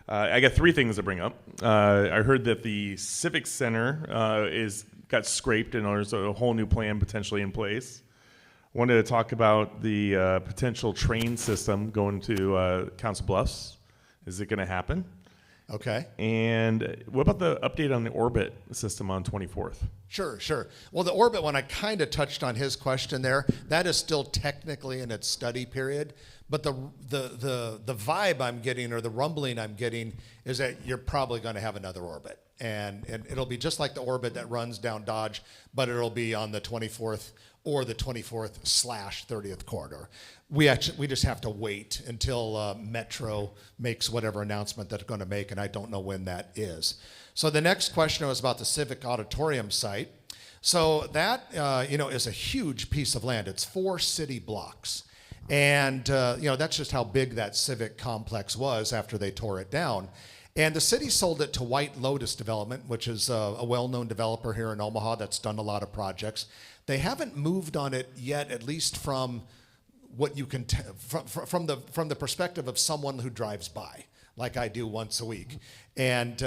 I got three things to bring up. I heard that the Civic Center got scraped, and there's a whole new plan potentially in place. Wanted to talk about the potential train system going to Council Bluffs. Is it going to happen? Okay. And what about the update on the orbit system on 24th? Sure. Well, the orbit one, I kind of touched on his question there. That is still technically in its study period. But the vibe I'm getting, or the rumbling I'm getting, is that you're probably going to have another orbit. And it'll be just like the orbit that runs down Dodge, but it'll be on the 24th or the 24th/30th corridor. We just have to wait until Metro makes whatever announcement that they're going to make, and I don't know when that is. So the next question was about the Civic Auditorium site. So that is a huge piece of land. It's 4 city blocks. And that's just how big that Civic complex was after they tore it down. And the city sold it to White Lotus Development, which is a well-known developer here in Omaha that's done a lot of projects. They haven't moved on it yet, at least from what you can from the perspective of someone who drives by, like I do once a week. And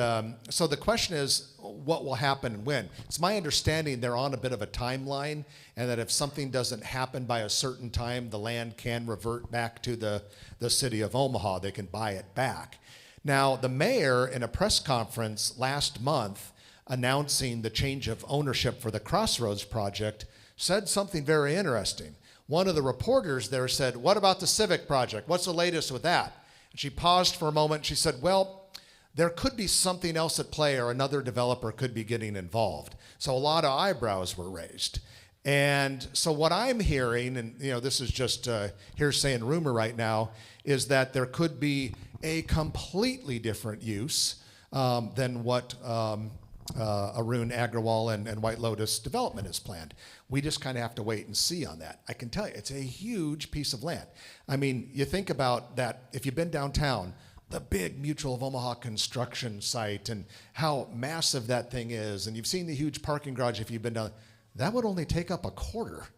so the question is, what will happen and when? It's my understanding they're on a bit of a timeline, and that if something doesn't happen by a certain time, the land can revert back to the city of Omaha. They can buy it back. Now, the mayor, in a press conference last month, announcing the change of ownership for the Crossroads project, said something very interesting. One of the reporters there said, "What about the Civic project? What's the latest with that?" And she paused for a moment. She said, "Well, there could be something else at play, or another developer could be getting involved." So a lot of eyebrows were raised. And so what I'm hearing, and this is just hearsay and rumor right now, is that there could be a completely different use than what Arun Agrawal and White Lotus development is planned. We just kind of have to wait and see on that. I can tell you, it's a huge piece of land. I mean, you think about that, if you've been downtown, the big Mutual of Omaha construction site and how massive that thing is, and you've seen the huge parking garage if you've been down, that would only take up a quarter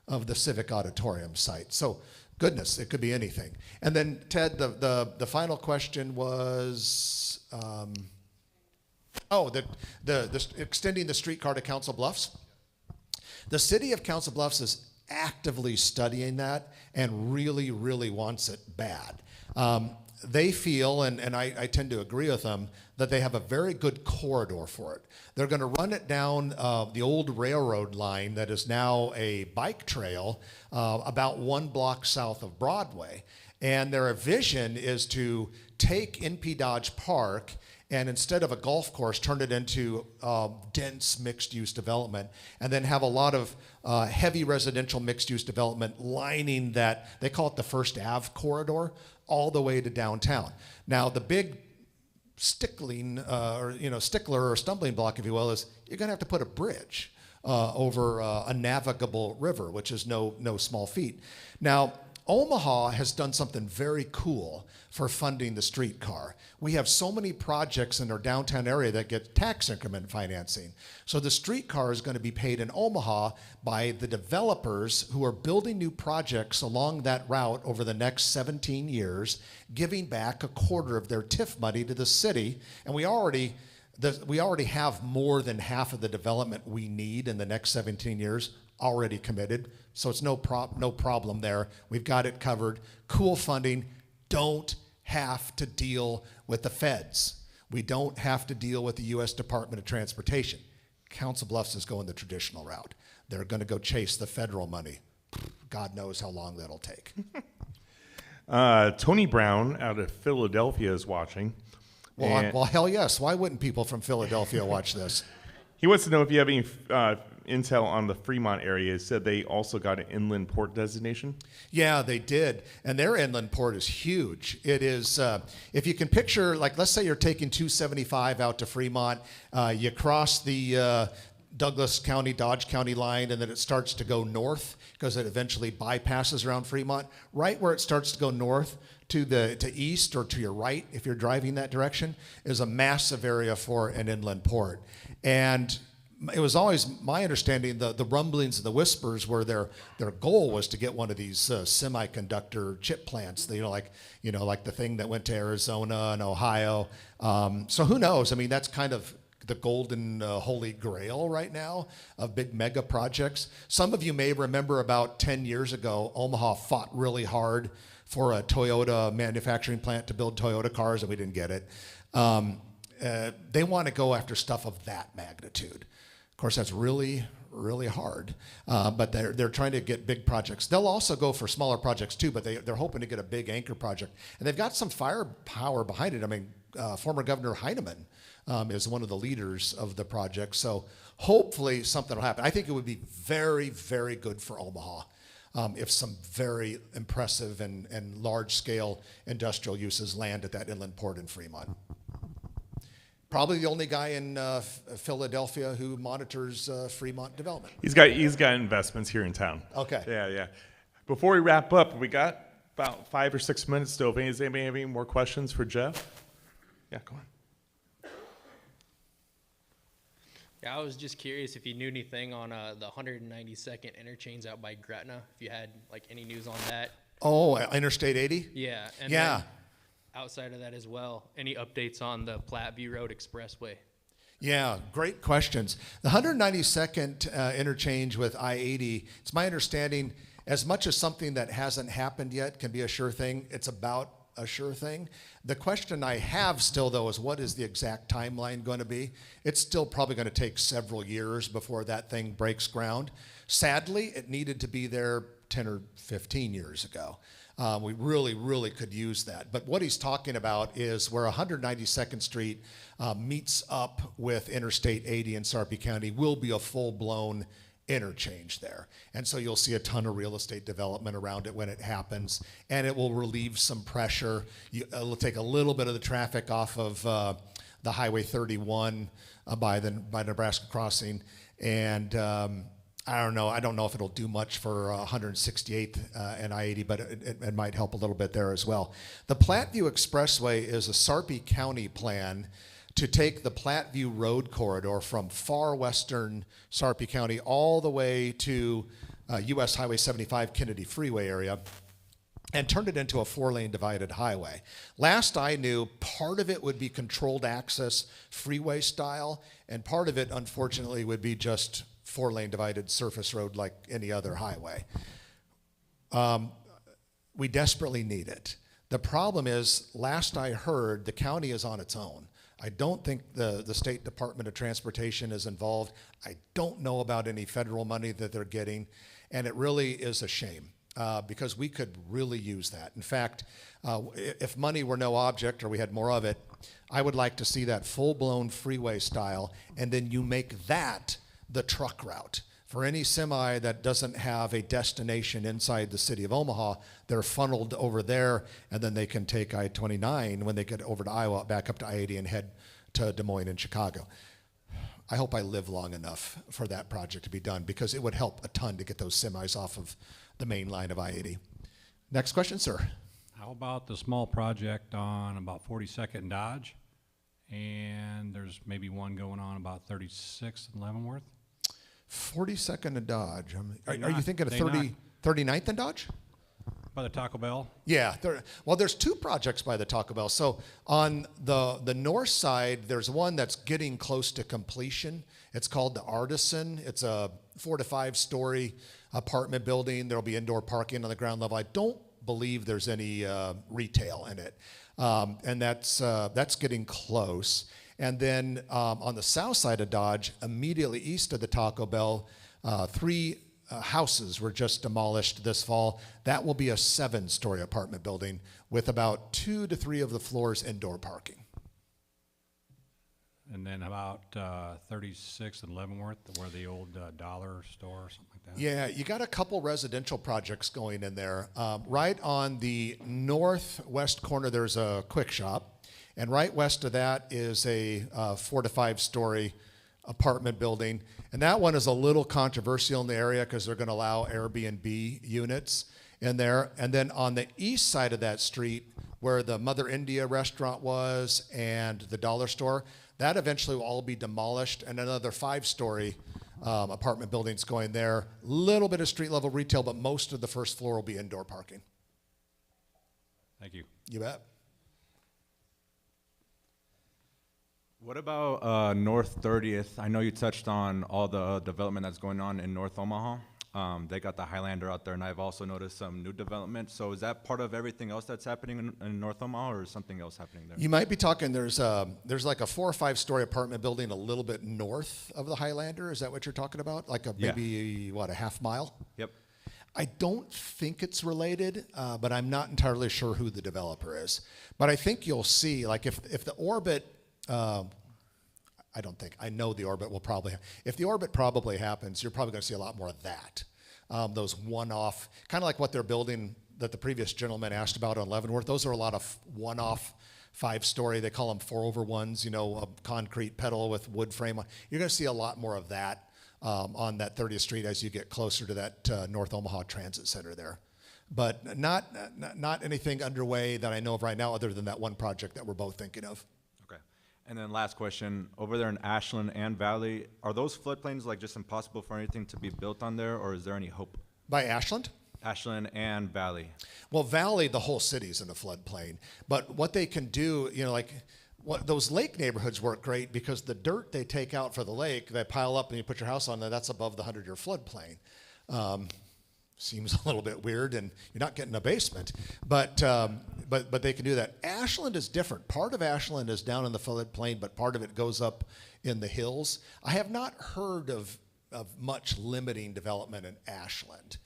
of the Civic Auditorium site. So, goodness, it could be anything. And then, Ted, the final question was, extending the streetcar to Council Bluffs. The city of Council Bluffs is actively studying that and really, really wants it bad. They feel, and I tend to agree with them, that they have a very good corridor for it. They're going to run it down the old railroad line that is now a bike trail about 1 block south of Broadway. And their vision is to take NP Dodge Park and instead of a golf course, turn it into dense mixed-use development, and then have a lot of heavy residential mixed-use development lining that, they call it the First Ave corridor, all the way to downtown. Now, the big stickler or stumbling block, if you will, is you're going to have to put a bridge over a navigable river, which is no small feat. Now, Omaha has done something very cool for funding the streetcar. We have so many projects in our downtown area that get tax increment financing. So the streetcar is going to be paid in Omaha by the developers who are building new projects along that route over the next 17 years, giving back a quarter of their TIF money to the city. And we already have more than half of the development we need in the next 17 years already committed. So it's no problem there. We've got it covered. Cool funding. Don't have to deal with the feds. We don't have to deal with the U.S. Department of Transportation. Council Bluffs is going the traditional route. They're going to go chase the federal money. God knows how long that'll take. Tony Brown out of Philadelphia is watching. Well, hell yes. Why wouldn't people from Philadelphia watch this? He wants to know if you have any intel on the Fremont area. He said they also got an inland port designation. Yeah, they did. And their inland port is huge. It is, if you can picture, like, let's say you're taking 275 out to Fremont, you cross the Douglas County, Dodge County line, and then it starts to go north because it eventually bypasses around Fremont. Right where it starts to go north to east or to your right, if you're driving that direction, is a massive area for an inland port. And it was always my understanding, the rumblings and the whispers were their goal was to get one of these semiconductor chip plants, like the thing that went to Arizona and Ohio. So who knows? I mean, that's kind of the golden holy grail right now of big mega projects. Some of you may remember about 10 years ago, Omaha fought really hard for a Toyota manufacturing plant to build Toyota cars, and we didn't get it. They want to go after stuff of that magnitude. Of course, that's really, really hard, but they're trying to get big projects. They'll also go for smaller projects too, but they're hoping to get a big anchor project. And they've got some firepower behind it. I mean, former Governor Heineman is one of the leaders of the project, so hopefully something will happen. I think it would be very, very good for Omaha if some very impressive and large-scale industrial uses land at that inland port in Fremont. Probably the only guy in Philadelphia who monitors Fremont development. He's got investments here in town. Okay. Yeah. Before we wrap up, we got about 5 or 6 minutes still. Does anybody have any more questions for Jeff? Yeah, go on. Yeah, I was just curious if you knew anything on the 192nd interchange out by Gretna, if you had any news on that. Oh, Interstate 80? Yeah. And yeah. Outside of that as well, any updates on the Platteview Road Expressway? Yeah, great questions. The 192nd interchange with I-80, it's my understanding, as much as something that hasn't happened yet can be a sure thing, it's about a sure thing. The question I have still, though, is what is the exact timeline going to be? It's still probably going to take several years before that thing breaks ground. Sadly, it needed to be there 10 or 15 years ago. We really could use that. But what he's talking about is where 192nd Street meets up with Interstate 80 in Sarpy County will be a full-blown interchange there. And so you'll see a ton of real estate development around it when it happens, and it will relieve some pressure. It'll take a little bit of the traffic off of the Highway 31 by Nebraska Crossing. And I don't know if it'll do much for 168th and I-80, but it might help a little bit there as well. The Platteview Expressway is a Sarpy County plan to take the Platteview Road corridor from far western Sarpy County all the way to US Highway 75 Kennedy Freeway area and turn it into a 4-lane divided highway. Last I knew, part of it would be controlled access freeway style, and part of it, unfortunately, would be just 4-lane divided surface road like any other highway. We desperately need it. The problem is, last I heard, the county is on its own. I don't think the State Department of Transportation is involved. I don't know about any federal money that they're getting, and it really is a shame because we could really use that. In fact, if money were no object or we had more of it, I would like to see that full-blown freeway style, and then you make that the truck route. For any semi that doesn't have a destination inside the city of Omaha, they're funneled over there, and then they can take I-29 when they get over to Iowa, back up to I-80 and head to Des Moines and Chicago. I hope I live long enough for that project to be done because it would help a ton to get those semis off of the main line of I-80. Next question, sir. How about the small project on about 42nd and Dodge? And there's maybe one going on about 36th and Leavenworth? 42nd and Dodge. Are you thinking of 39th and Dodge? By the Taco Bell? Yeah. Well, there's two projects by the Taco Bell. So on the north side, there's one that's getting close to completion. It's called the Artisan. It's a 4 to 5 story apartment building. There'll be indoor parking on the ground level. I don't believe there's any retail in it. And that's getting close. And then on the south side of Dodge, immediately east of the Taco Bell, 3 houses were just demolished this fall. That will be a 7-story apartment building with about 2 to 3 of the floors indoor parking. And then about 36th and Leavenworth, where the old dollar store or something like that? Yeah, you got a couple residential projects going in there. Right on the northwest corner, there's a Quick Shop. And right west of that is a 4 to 5 story apartment building. And that one is a little controversial in the area because they're going to allow Airbnb units in there. And then on the east side of that street, where the Mother India restaurant was and the dollar store, that eventually will all be demolished, and another 5-story apartment buildings going there. Little bit of street level retail, but most of the first floor will be indoor parking. Thank you. You bet. What about North 30th? I know you touched on all the development that's going on in North Omaha. They got the Highlander out there, and I've also noticed some new development. So is that part of everything else that's happening in North Omaha, or is something else happening there? You might be talking, there's like a 4 or 5 story apartment building a little bit north of the Highlander. Is that what you're talking about? Like maybe, a half mile? Yep. I don't think it's related, but I'm not entirely sure who the developer is. But I think you'll see, like if the Orbit, I know the Orbit will probably, if the Orbit probably happens, you're probably going to see a lot more of that. Those one-off, kind of like what they're building that the previous gentleman asked about on Leavenworth. Those are a lot of one-off 5-story, they call them 4-over-1s, a concrete pedal with wood frame. You're going to see a lot more of that on that 30th Street as you get closer to that North Omaha Transit Center there. But not anything underway that I know of right now other than that one project that we're both thinking of. And then last question, over there in Ashland and Valley, are those floodplains like just impossible for anything to be built on there, or is there any hope? By Ashland? Ashland and Valley. Well, Valley, the whole city's in a floodplain. But what they can do, those lake neighborhoods work great because the dirt they take out for the lake, they pile up and you put your house on there, that's above the 100-year floodplain. Seems a little bit weird, and you're not getting a basement, but they can do that. Ashland is different. Part of Ashland is down in the floodplain, but part of it goes up in the hills. I have not heard of much limiting development in Ashland.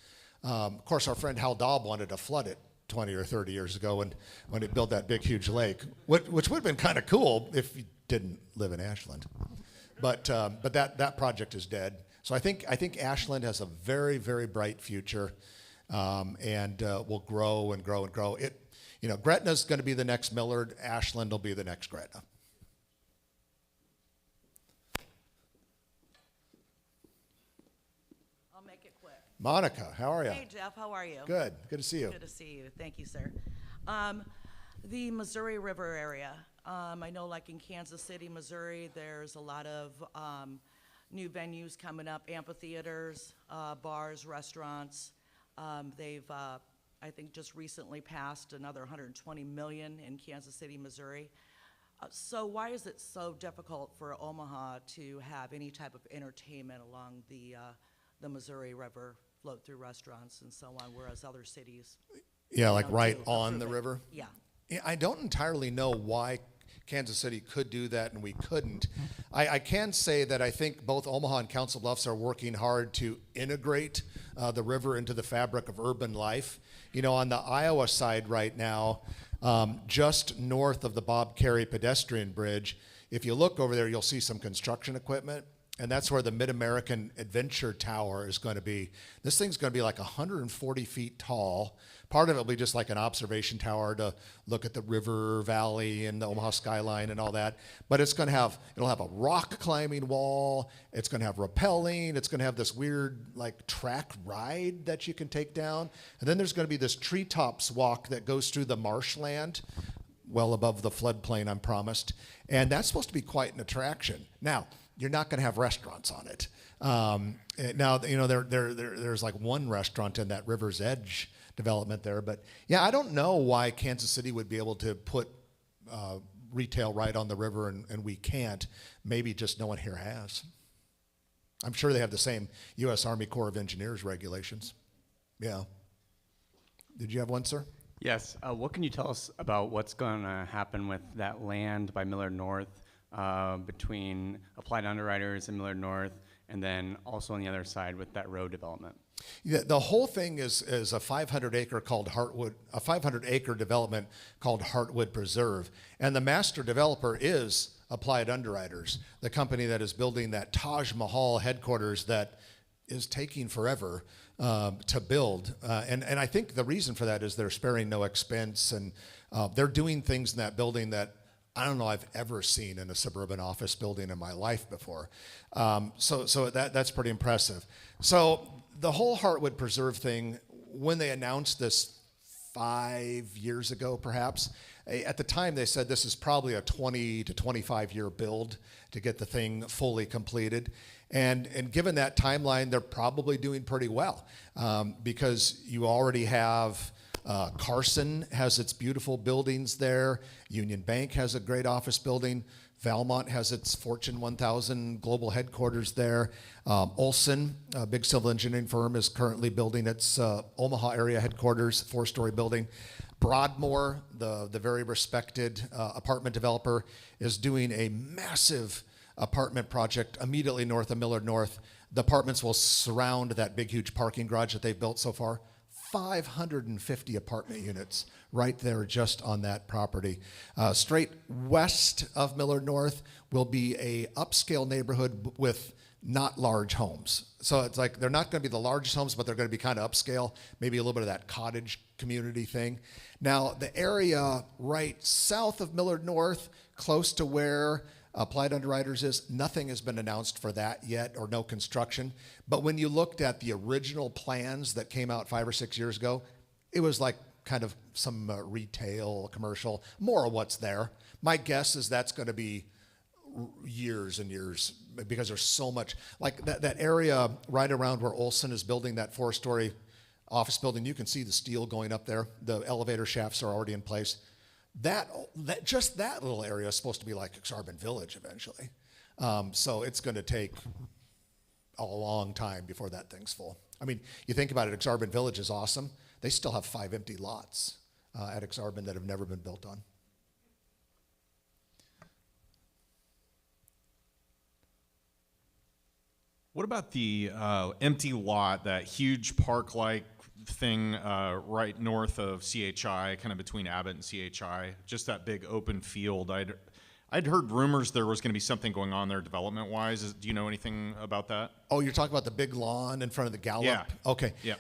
Of course, our friend Hal Daub wanted to flood it 20 or 30 years ago when it built that big, huge lake, which would have been kind of cool if you didn't live in Ashland. But that project is dead. So I think Ashland has a very, very bright future, and will grow and grow and grow. Gretna's going to be the next Millard. Ashland will be the next Gretna. I'll make it quick. Monica, how are you? Hey, Jeff, how are you? Good. Good to see you. Good to see you. Thank you, sir. The Missouri River area. I know, like in Kansas City, Missouri, there's a lot of new venues coming up, amphitheaters, bars, restaurants. They've, I think, just recently passed another 120 million in Kansas City, Missouri. So why is it so difficult for Omaha to have any type of entertainment along the Missouri River, float through restaurants and so on, whereas other cities? Yeah, like right on the river? Yeah. I don't entirely know why Kansas City could do that and we couldn't. I can say that I think both Omaha and Council Bluffs are working hard to integrate the river into the fabric of urban life. On the Iowa side right now, just north of the Bob Carey pedestrian bridge, if you look over there, you'll see some construction equipment. And that's where the Mid-American Adventure Tower is going to be. This thing's going to be like 140 feet tall. Part of it will be just like an observation tower to look at the river valley and the Omaha skyline and all that. But it'll have a rock climbing wall. It's going to have rappelling. It's going to have this weird like track ride that you can take down. And then there's going to be this treetops walk that goes through the marshland, well above the floodplain, I'm promised. And that's supposed to be quite an attraction. Now, you're not going to have restaurants on it. Now, there's like one restaurant in that River's Edge development there. But yeah, I don't know why Kansas City would be able to put retail right on the river and we can't. Maybe just no one here has. I'm sure they have the same U.S. Army Corps of Engineers regulations. Yeah. Did you have one, sir? Yes. What can you tell us about what's going to happen with that land by Millard North? Between Applied Underwriters and Millard North, and then also on the other side with that road development. Yeah, the whole thing is a 500-acre development called Heartwood Preserve, and the master developer is Applied Underwriters, the company that is building that Taj Mahal headquarters that is taking forever to build. And I think the reason for that is they're sparing no expense, and they're doing things in that building that I don't know I've ever seen in a suburban office building in my life before. So that's pretty impressive. So the whole Heartwood Preserve thing, when they announced this 5 years ago perhaps, at the time they said this is probably a 20 to 25 year build to get the thing fully completed. And given that timeline, they're probably doing pretty well because you already have Carson has its beautiful buildings there. Union Bank has a great office building. Valmont has its Fortune 1000 global headquarters there. Olson, a big civil engineering firm, is currently building its Omaha area headquarters, 4-story building. Broadmoor, the very respected apartment developer, is doing a massive apartment project immediately north of Millard North. The apartments will surround that big, huge parking garage that they've built so far. 550 apartment units right there just on that property. Straight west of Millard North will be a upscale neighborhood with not large homes. So it's like they're not going to be the largest homes, but they're going to be kind of upscale, maybe a little bit of that cottage community thing. Now, the area right south of Millard North, close to where Applied Underwriters is, nothing has been announced for that yet, or no construction. But when you looked at the original plans that came out 5 or 6 years ago, it was like kind of some retail, commercial, more of what's there. My guess is that's going to be years and years because there's so much. Like that area right around where Olson is building that 4-story office building, you can see the steel going up there. The elevator shafts are already in place. Just that little area is supposed to be like Exarban Village eventually. So it's going to take a long time before that thing's full. I mean, you think about it, Exarban Village is awesome. They still have 5 empty lots at Exarban that have never been built on. What about the empty lot, that huge park-like thing right north of CHI, kind of between Abbott and CHI, just that big open field. I'd heard rumors there was going to be something going on there development-wise. Do you know anything about that? Oh, you're talking about the big lawn in front of the Gallup? Yeah. Okay. Yeah.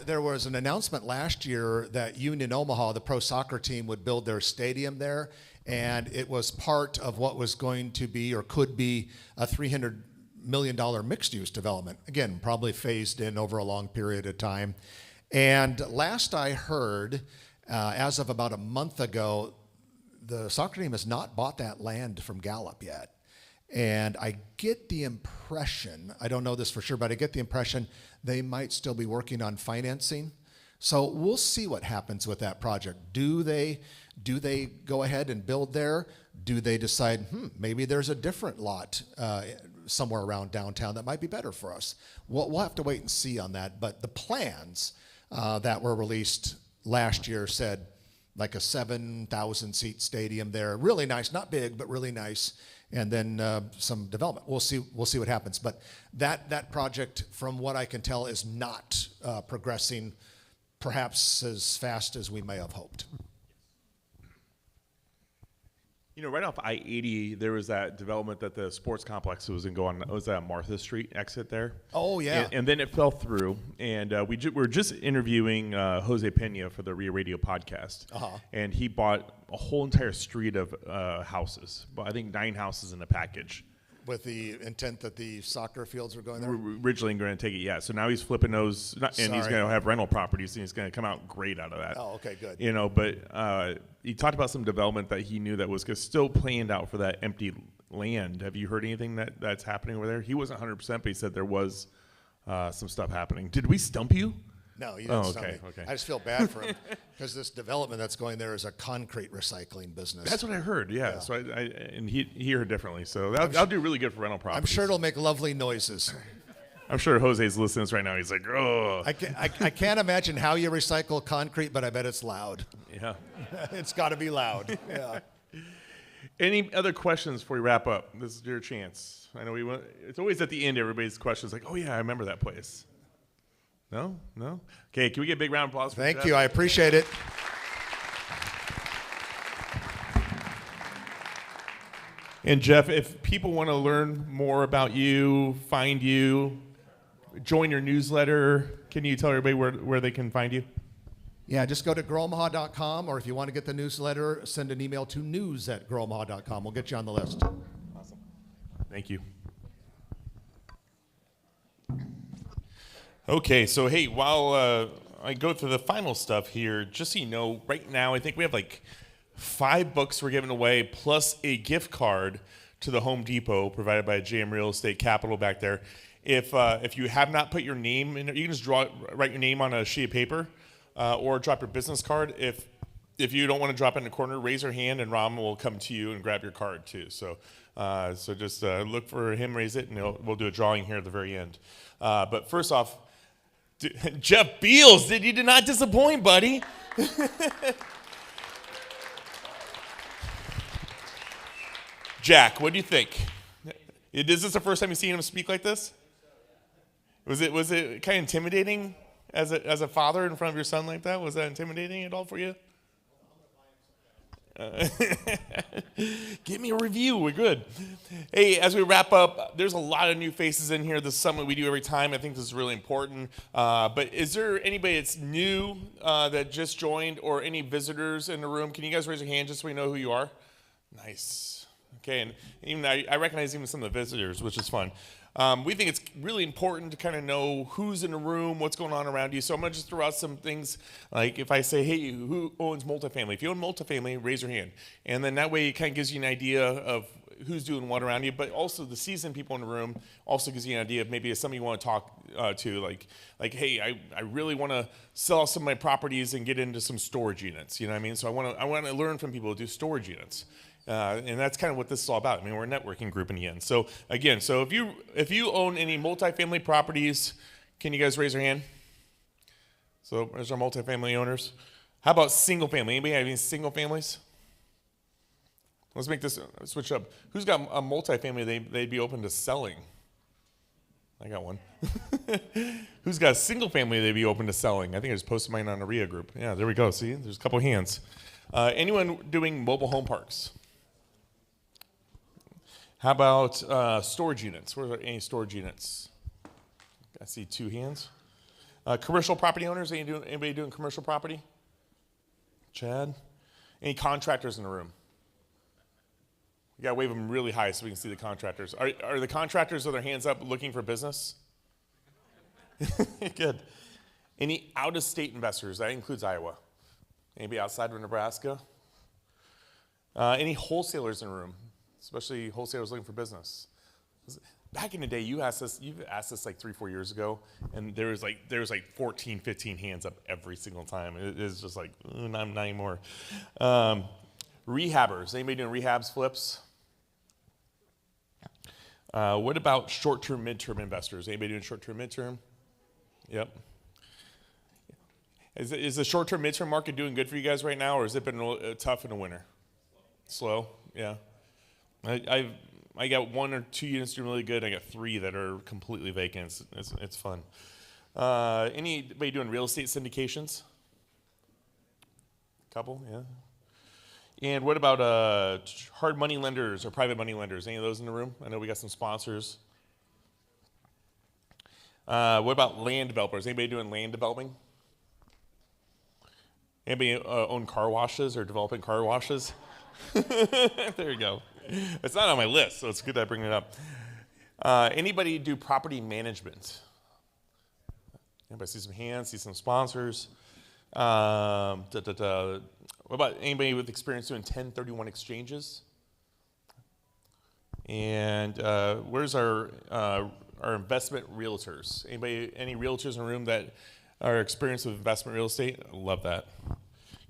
There was an announcement last year that Union Omaha, the pro soccer team, would build their stadium there, and it was part of what was going to be or could be a $300 million mixed-use development. Again, probably phased in over a long period of time. And last I heard, as of about a month ago, the soccer team has not bought that land from Gallup yet. And I get the impression, I don't know this for sure, but I get the impression they might still be working on financing. So we'll see what happens with that project. Do they go ahead and build there? Do they decide, maybe there's a different lot somewhere around downtown that might be better for us? We'll have to wait and see on that. But the plans that were released last year said like a 7,000 seat stadium there. Really nice, not big, but really nice. And then some development. We'll see what happens. But that project, from what I can tell, is not progressing perhaps as fast as we may have hoped. You know, right off I-80, there was that development that the sports complex was going to go on. Was that Martha Street exit there? Oh, yeah. And then it fell through. And we were just interviewing Jose Pena for the Rio Radio podcast. Uh-huh. And he bought a whole entire street of houses. I think 9 houses in a package. With the intent that the soccer fields were going there? We're originally going to take it, yeah. So now he's flipping those, and he's going to have rental properties, and he's going to come out great out of that. Oh, okay, good. You know, but he talked about some development that he knew that was still planned out for that empty land. Have you heard anything that's happening over there? He wasn't 100%, but he said there was some stuff happening. Did we stump you? No, you didn't oh, stump okay, me. okay. I just feel bad for him because this development that's going there is a concrete recycling business. That's what I heard, yeah. So and he heard differently. So that'll do really good for rental properties. I'm sure it'll make lovely noises. I'm sure Jose's listening to this right now. He's like, oh. I can't imagine how you recycle concrete, but I bet it's loud. Yeah. It's got to be loud. Yeah. Any other questions before we wrap up? This is your chance. I know it's always at the end, everybody's questions like, oh, yeah, I remember that place. No? Okay, can we get a big round of applause for Thank Jeff? you. I appreciate it. And Jeff, if people want to learn more about you, find you, join your newsletter, can you tell everybody where they can find you? Yeah, just go to growomaha.com, or if you want to get the newsletter, send an email to news@growomaha.com. We'll get you on the list. Awesome. Thank you. Okay, so hey, while I go through the final stuff here, just so you know, right now I think we have like 5 books we're giving away, plus a gift card to the Home Depot provided by JM Real Estate Capital back there. If you have not put your name in, you can just write your name on a sheet of paper, or drop your business card. If you don't want to drop it in the corner, raise your hand, and Ram will come to you and grab your card too. So just look for him, raise it, and we'll do a drawing here at the very end. But first off, Jeff Beals, you did not disappoint, buddy. Jack, what do you think? Is this the first time you've seen him speak like this? Was it kind of intimidating as a father in front of your son like that? Was that intimidating at all for you? Give me a review. We're good. Hey, as we wrap up, there's a lot of new faces in here. This is something we do every time. I think this is really important. But is there anybody that's new that just joined, or any visitors in the room? Can you guys raise your hand just so we know who you are? Nice. Okay, and even I recognize even some of the visitors, which is fun. We think it's really important to kind of know who's in the room, what's going on around you. So I'm going to just throw out some things, like if I say, hey, who owns multifamily? If you own multifamily, raise your hand. And then that way it kind of gives you an idea of who's doing what around you, but also the seasoned people in the room also gives you an idea of maybe if somebody you want to talk to, like, hey, I really want to sell some of my properties and get into some storage units. You know what I mean? So I want to learn from people who do storage units. And that's kind of what this is all about. I mean, we're a networking group in the end. So again, if you own any multifamily properties, can you guys raise your hand? So there's our multifamily owners. How about single family? Anybody have any single families? Let's make this switch up. Who's got a multifamily they'd be open to selling? I got one. Who's got a single family they'd be open to selling? I think I just posted mine on a RIA group. Yeah, there we go. See, there's a couple hands. Anyone doing mobile home parks? How about storage units? Where are any storage units? I see 2 hands. Commercial property owners? Anybody doing commercial property? Chad? Any contractors in the room? You gotta wave them really high so we can see the contractors. Are the contractors with their hands up looking for business? Good. Any out-of-state investors? That includes Iowa. Anybody outside of Nebraska? Any wholesalers in the room? Especially wholesalers looking for business. Back in the day, you've asked us like 3-4 years ago, and there was like 14, 15 hands up every single time. It is just like, not anymore. Rehabbers. Anybody doing rehabs, flips? What about short-term, mid-term investors? Anybody doing short-term, mid-term? Yep. Is the short-term, mid-term market doing good for you guys right now, or has it been tough in the winter? Slow? Yeah. I got 1 or 2 units doing really good. I got 3 that are completely vacant. It's fun. Anybody doing real estate syndications? Couple, yeah. And what about hard money lenders or private money lenders? Any of those in the room? I know we got some sponsors. What about land developers? Anybody doing land developing? Anybody own car washes or developing car washes? There you go. It's not on my list, so it's good that I bring it up. Anybody do property management? Anybody see some hands, see some sponsors? What about anybody with experience doing 1031 exchanges? And where's our investment realtors? Any realtors in the room that are experienced with investment real estate? I love that.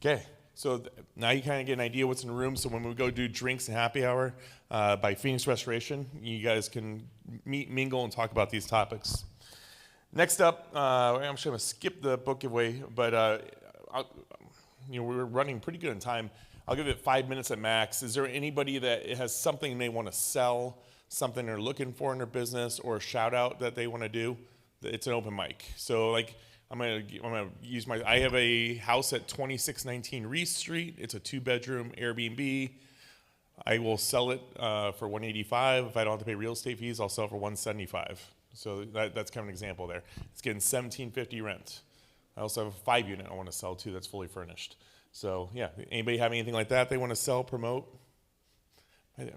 Okay. So now you kind of get an idea what's in the room. So when we go do drinks and happy hour by Phoenix Restoration, you guys can meet, mingle, and talk about these topics. Next up, I'm just going to skip the book giveaway, but we're running pretty good on time. I'll give it 5 minutes at max. Is there anybody that has something they want to sell, something they're looking for in their business, or a shout out that they want to do? It's an open mic. So like, I'm gonna use I have a house at 2619 Reese Street. It's a 2-bedroom Airbnb. I will sell it for $185. If I don't have to pay real estate fees, I'll sell it for $175. So that's kind of an example there. It's getting $1,750 rent. I also have a 5-unit I want to sell too that's fully furnished. So yeah, anybody have anything like that they want to sell, promote? It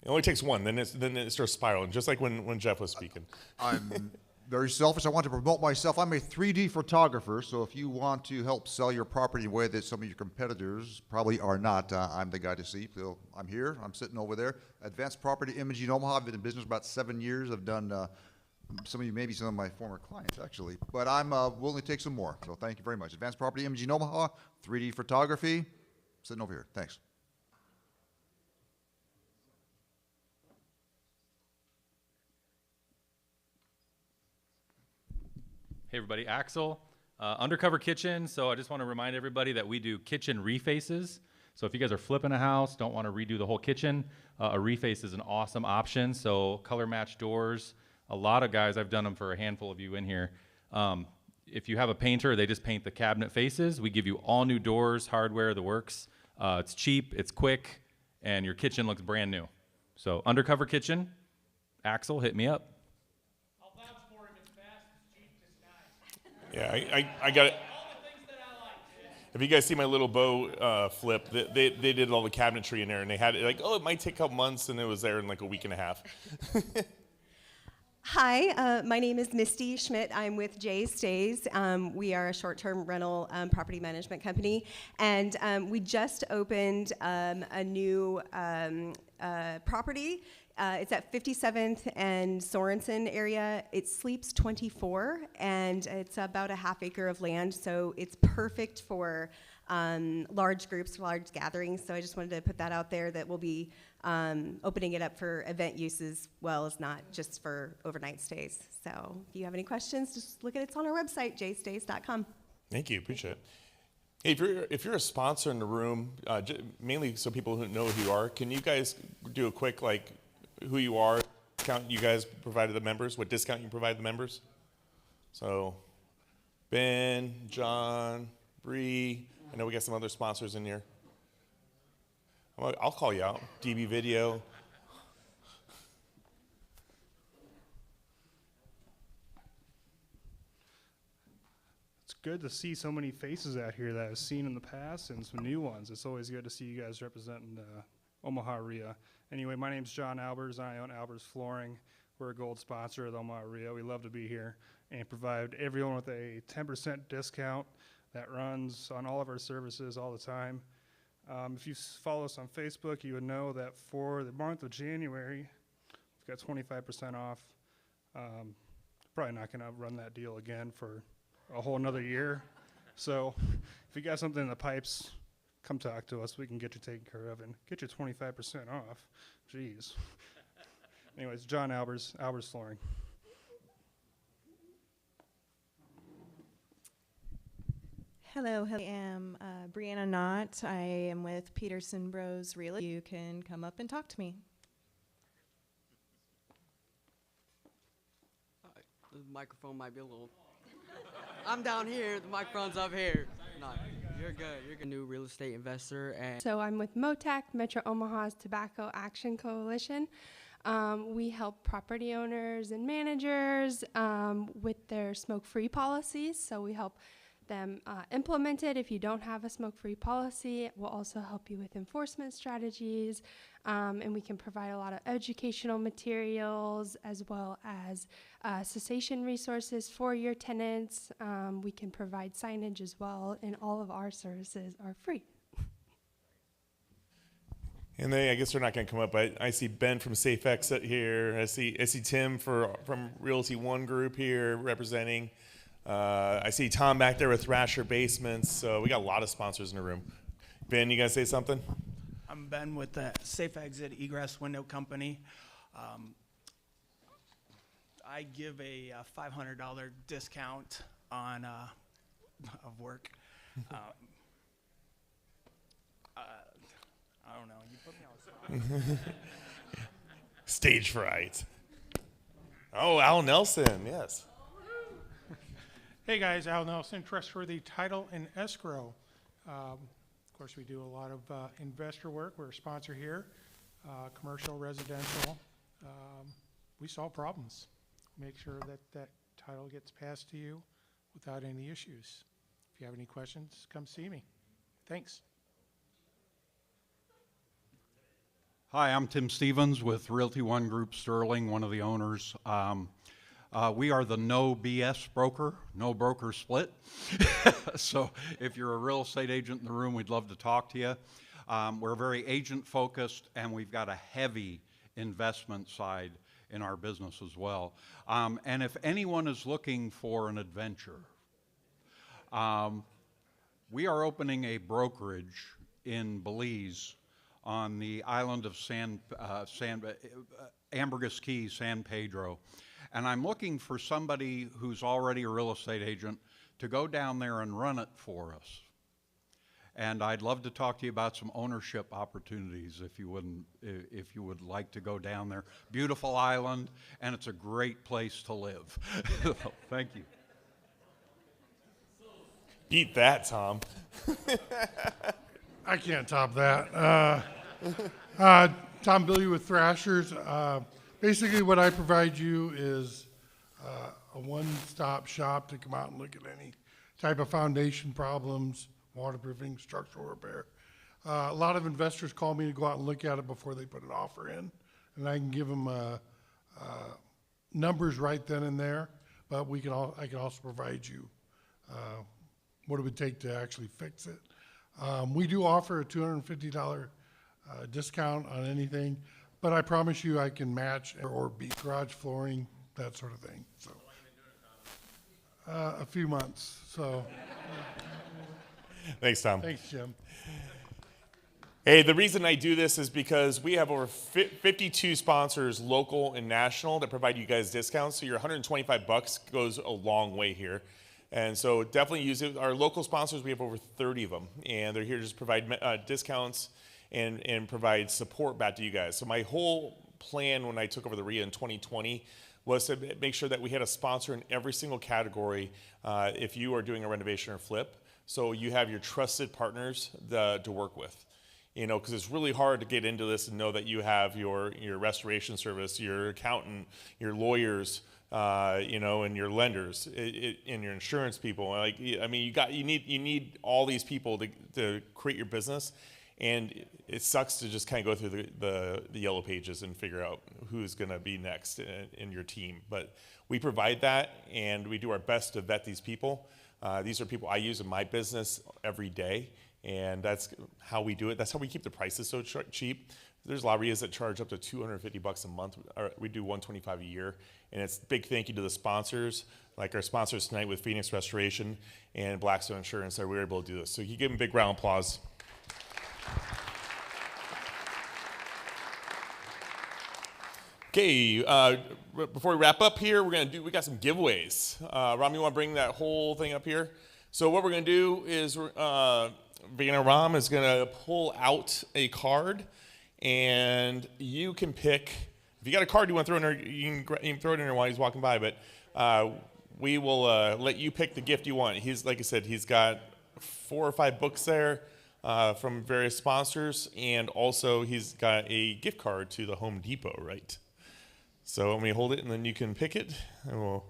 only takes one, then it starts spiraling, just like when Jeff was speaking. I'm very selfish. I want to promote myself. I'm a 3D photographer, so if you want to help sell your property in a way that some of your competitors probably are not, I'm the guy to see. So I'm here. I'm sitting over there. Advanced Property Imaging Omaha. I've been in business about 7 years. I've done maybe some of my former clients, actually. But I'm willing to take some more. So thank you very much. Advanced Property Imaging Omaha, 3D photography. Sitting over here. Thanks. Hey everybody, Axel, Undercover Kitchen. So I just want to remind everybody that we do kitchen refaces. So if you guys are flipping a house, don't want to redo the whole kitchen, a reface is an awesome option. So color match doors, a lot of guys, I've done them for a handful of you in here. If you have a painter, they just paint the cabinet faces. We give you all new doors, hardware, the works. It's cheap, it's quick, and your kitchen looks brand new. So Undercover Kitchen, Axel, hit me up. Yeah, I got it. If you guys see my little bow flip, they did all the cabinetry in there, and they had it like, it might take a couple months, and it was there in like a week and a half. Hi, my name is Misty Schmidt. I'm with Jay Stays. We are a short-term rental property management company, and we just opened a new property. It's at 57th and Sorensen area. It's Sleeps 24, and it's about a half acre of land, so it's perfect for large groups, large gatherings. So I just wanted to put that out there that we'll be opening it up for event use as well as not just for overnight stays. So if you have any questions, just look at it's on our website, jstays.com. Thank you, appreciate it. Hey, if you're a sponsor in the room, mainly so people who know who you are, can you guys do a quick like who you are, discount you guys provided the members, what discount you provide the members? So, Ben, John, Bree. I know we got some other sponsors in here. I'll call you out. DB Video. It's good to see so many faces out here that I've seen in the past and some new ones. It's always good to see you guys representing Omaha RIA. Anyway, my name's John Albers. I own Albers Flooring. We're a gold sponsor of the Omaha RIA. We love to be here and provide everyone with a 10% discount that runs on all of our services all the time. If you follow us on Facebook, you would know that for the month of January, we've got 25% off. Probably not going to run that deal again for a whole another year. So if you got something in the pipes, come talk to us. We can get you taken care of and get you 25% off. Jeez. Anyways, John Albers, Albers Flooring. Hello, I am Brianna Knott. I am with Peterson Bros Realty. You can come up and talk to me. The microphone might be a little. I'm down here. The microphone's up here. No, you're good. You're a new real estate investor, and so I'm with MOTAC, Metro Omaha's Tobacco Action Coalition. We help property owners and managers with their smoke-free policies. So we help them implement it. If you don't have a smoke-free policy, we'll also help you with enforcement strategies, and we can provide a lot of educational materials as well as cessation resources for your tenants. We can provide signage as well, and all of our services are free. And I guess they're not going to come up, but I see Ben from Safe Exit here. I see Tim from Realty One Group here representing. I see Tom back there with Thrasher Basements. So we got a lot of sponsors in the room. Ben, you guys say something? I'm Ben with the Safe Exit Egress Window Company. I give a $500 discount on of work. I don't know. You put me on the spot. Stage fright. Oh, Al Nelson, yes. Hey guys, Al Nelson, Trustworthy Title and Escrow. Of course, we do a lot of investor work. We're a sponsor here, commercial, residential. We solve problems. Make sure that title gets passed to you without any issues. If you have any questions, come see me. Thanks. Hi, I'm Tim Stevens with Realty One Group Sterling, one of the owners. We are the no BS broker, no broker split. So if you're a real estate agent in the room, we'd love to talk to you. We're very agent focused, and we've got a heavy investment side in our business as well. And if anyone is looking for an adventure, we are opening a brokerage in Belize on the island of Ambergris Cays, San Pedro. And I'm looking for somebody who's already a real estate agent to go down there and run it for us. And I'd love to talk to you about some ownership opportunities if you would like to go down there. Beautiful island, and it's a great place to live. Thank you. Beat that, Tom. I can't top that. Tom Billy with Thrashers. Basically, what I provide you is a one-stop shop to come out and look at any type of foundation problems, waterproofing, structural repair. A lot of investors call me to go out and look at it before they put an offer in, and I can give them numbers right then and there. But I can also provide you what it would take to actually fix it. We do offer a $250 discount on anything, but I promise you I can match or beat garage flooring, that sort of thing. So, a few months. So. Thanks, Tom. Thanks, Jim. Hey, the reason I do this is because we have over 52 sponsors, local and national, that provide you guys discounts. So your $125 goes a long way here. And so definitely use it. Our local sponsors, we have over 30 of them, and they're here to just provide discounts and provide support back to you guys. So my whole plan when I took over the RIA in 2020 was to make sure that we had a sponsor in every single category if you are doing a renovation or flip. So you have your trusted partners to work with. You know, because it's really hard to get into this and know that you have your restoration service, your accountant, your lawyers, you know, and your lenders, and your insurance people. Like, I mean, you need all these people to create your business, and it sucks to just kind of go through the yellow pages and figure out who's going to be next in your team. But we provide that, and we do our best to vet these people. These are people I use in my business every day, and that's how we do it. That's how we keep the prices so cheap. There's a lot of RIAs that charge up to $250 a month. We do $125 a year, and it's a big thank you to the sponsors, like our sponsors tonight with Phoenix Restoration and Blackstone Insurance, that we were able to do this. So you give them a big round of applause. Okay, before we wrap up here, we got some giveaways. Ram, you want to bring that whole thing up here? So what we're going to do is Ram is going to pull out a card, and you can pick. If you got a card you want to throw in there, you can throw it in there while he's walking by. But we will let you pick the gift you want. He's, like I said, he's got 4 or 5 books there from various sponsors, and also he's got a gift card to the Home Depot, right? So let me hold it, and then you can pick it, and we'll.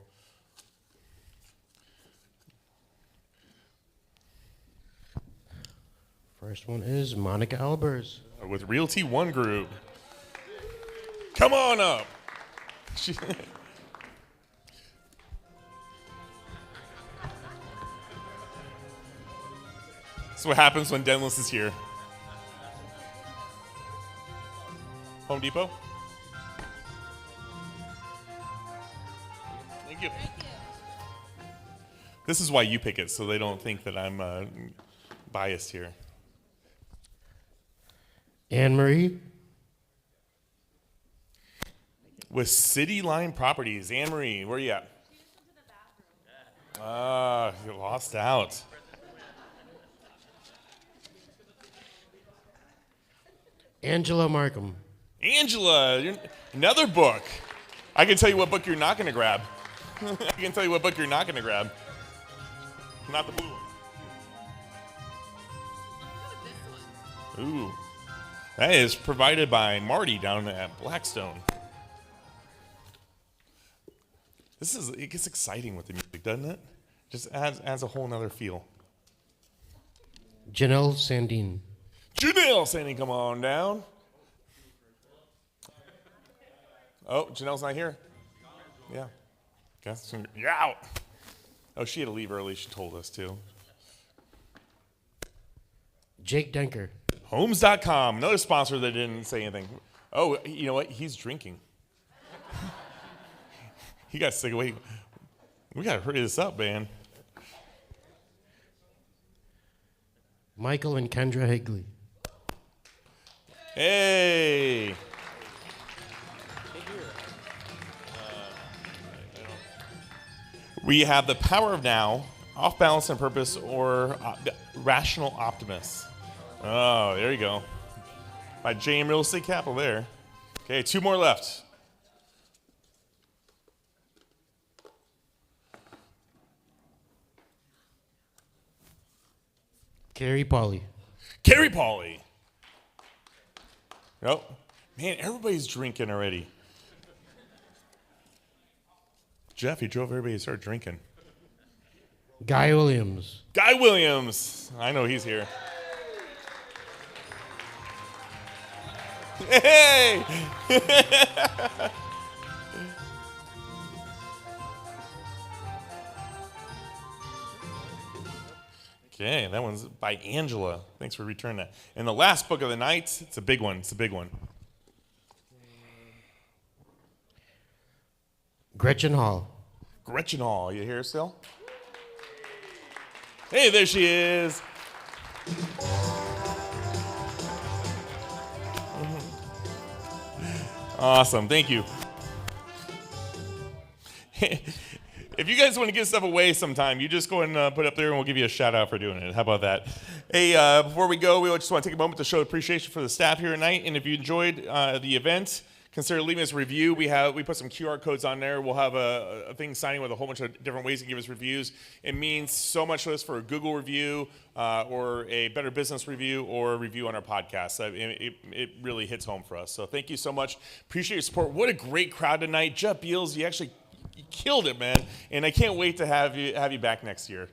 First one is Monica Albers. With Realty One Group. Come on up. That's what happens when Denless is here. Home Depot? Thank you. This is why you pick it, so they don't think that I'm biased here. Anne Marie. With City Line Properties. Anne Marie, where are you at? You lost out. Angela Markham. Angela, another book. I can tell you what book you're not going to grab. I can tell you what book you're not going to grab. Not the blue one. Ooh. That is provided by Marty down at Blackstone. It gets exciting with the music, doesn't it? Just adds a whole nother feel. Janelle Sandine. Janelle Sandine, come on down. Oh, Janelle's not here? Yeah. Guess you're out. Oh, she had to leave early, she told us too. Jake Denker. Homes.com, another sponsor that didn't say anything. Oh, you know what? He's drinking. He got sick. Wait, we got to hurry this up, man. Michael and Kendra Higley. Hey. We have The Power of Now, Off Balance and Purpose, or Rational Optimist. Oh, there you go. By JM Real Estate Capital there. Okay, 2 more left. Carrie Pauley. Carrie Pauley. Nope. Man, everybody's drinking already. Jeff, you drove everybody to start drinking. Guy Williams. Guy Williams. I know he's here. Hey! Okay, that one's by Angela. Thanks for returning that. And the last book of the night, it's a big one. It's a big one. Gretchen Hall. Gretchen Hall, you here still? Hey, there she is. Awesome, thank you. If you guys want to give stuff away sometime, you just go and put it up there and we'll give you a shout out for doing it. How about that? Hey, before we go, we just want to take a moment to show appreciation for the staff here tonight. And if you enjoyed the event, consider leaving us a review. We put some QR codes on there. We'll have a thing signing with a whole bunch of different ways to give us reviews. It means so much to us for a Google review or a Better Business review or a review on our podcast. It really hits home for us. So thank you so much. Appreciate your support. What a great crowd tonight. Jeff Beals, you killed it, man. And I can't wait to have you back next year.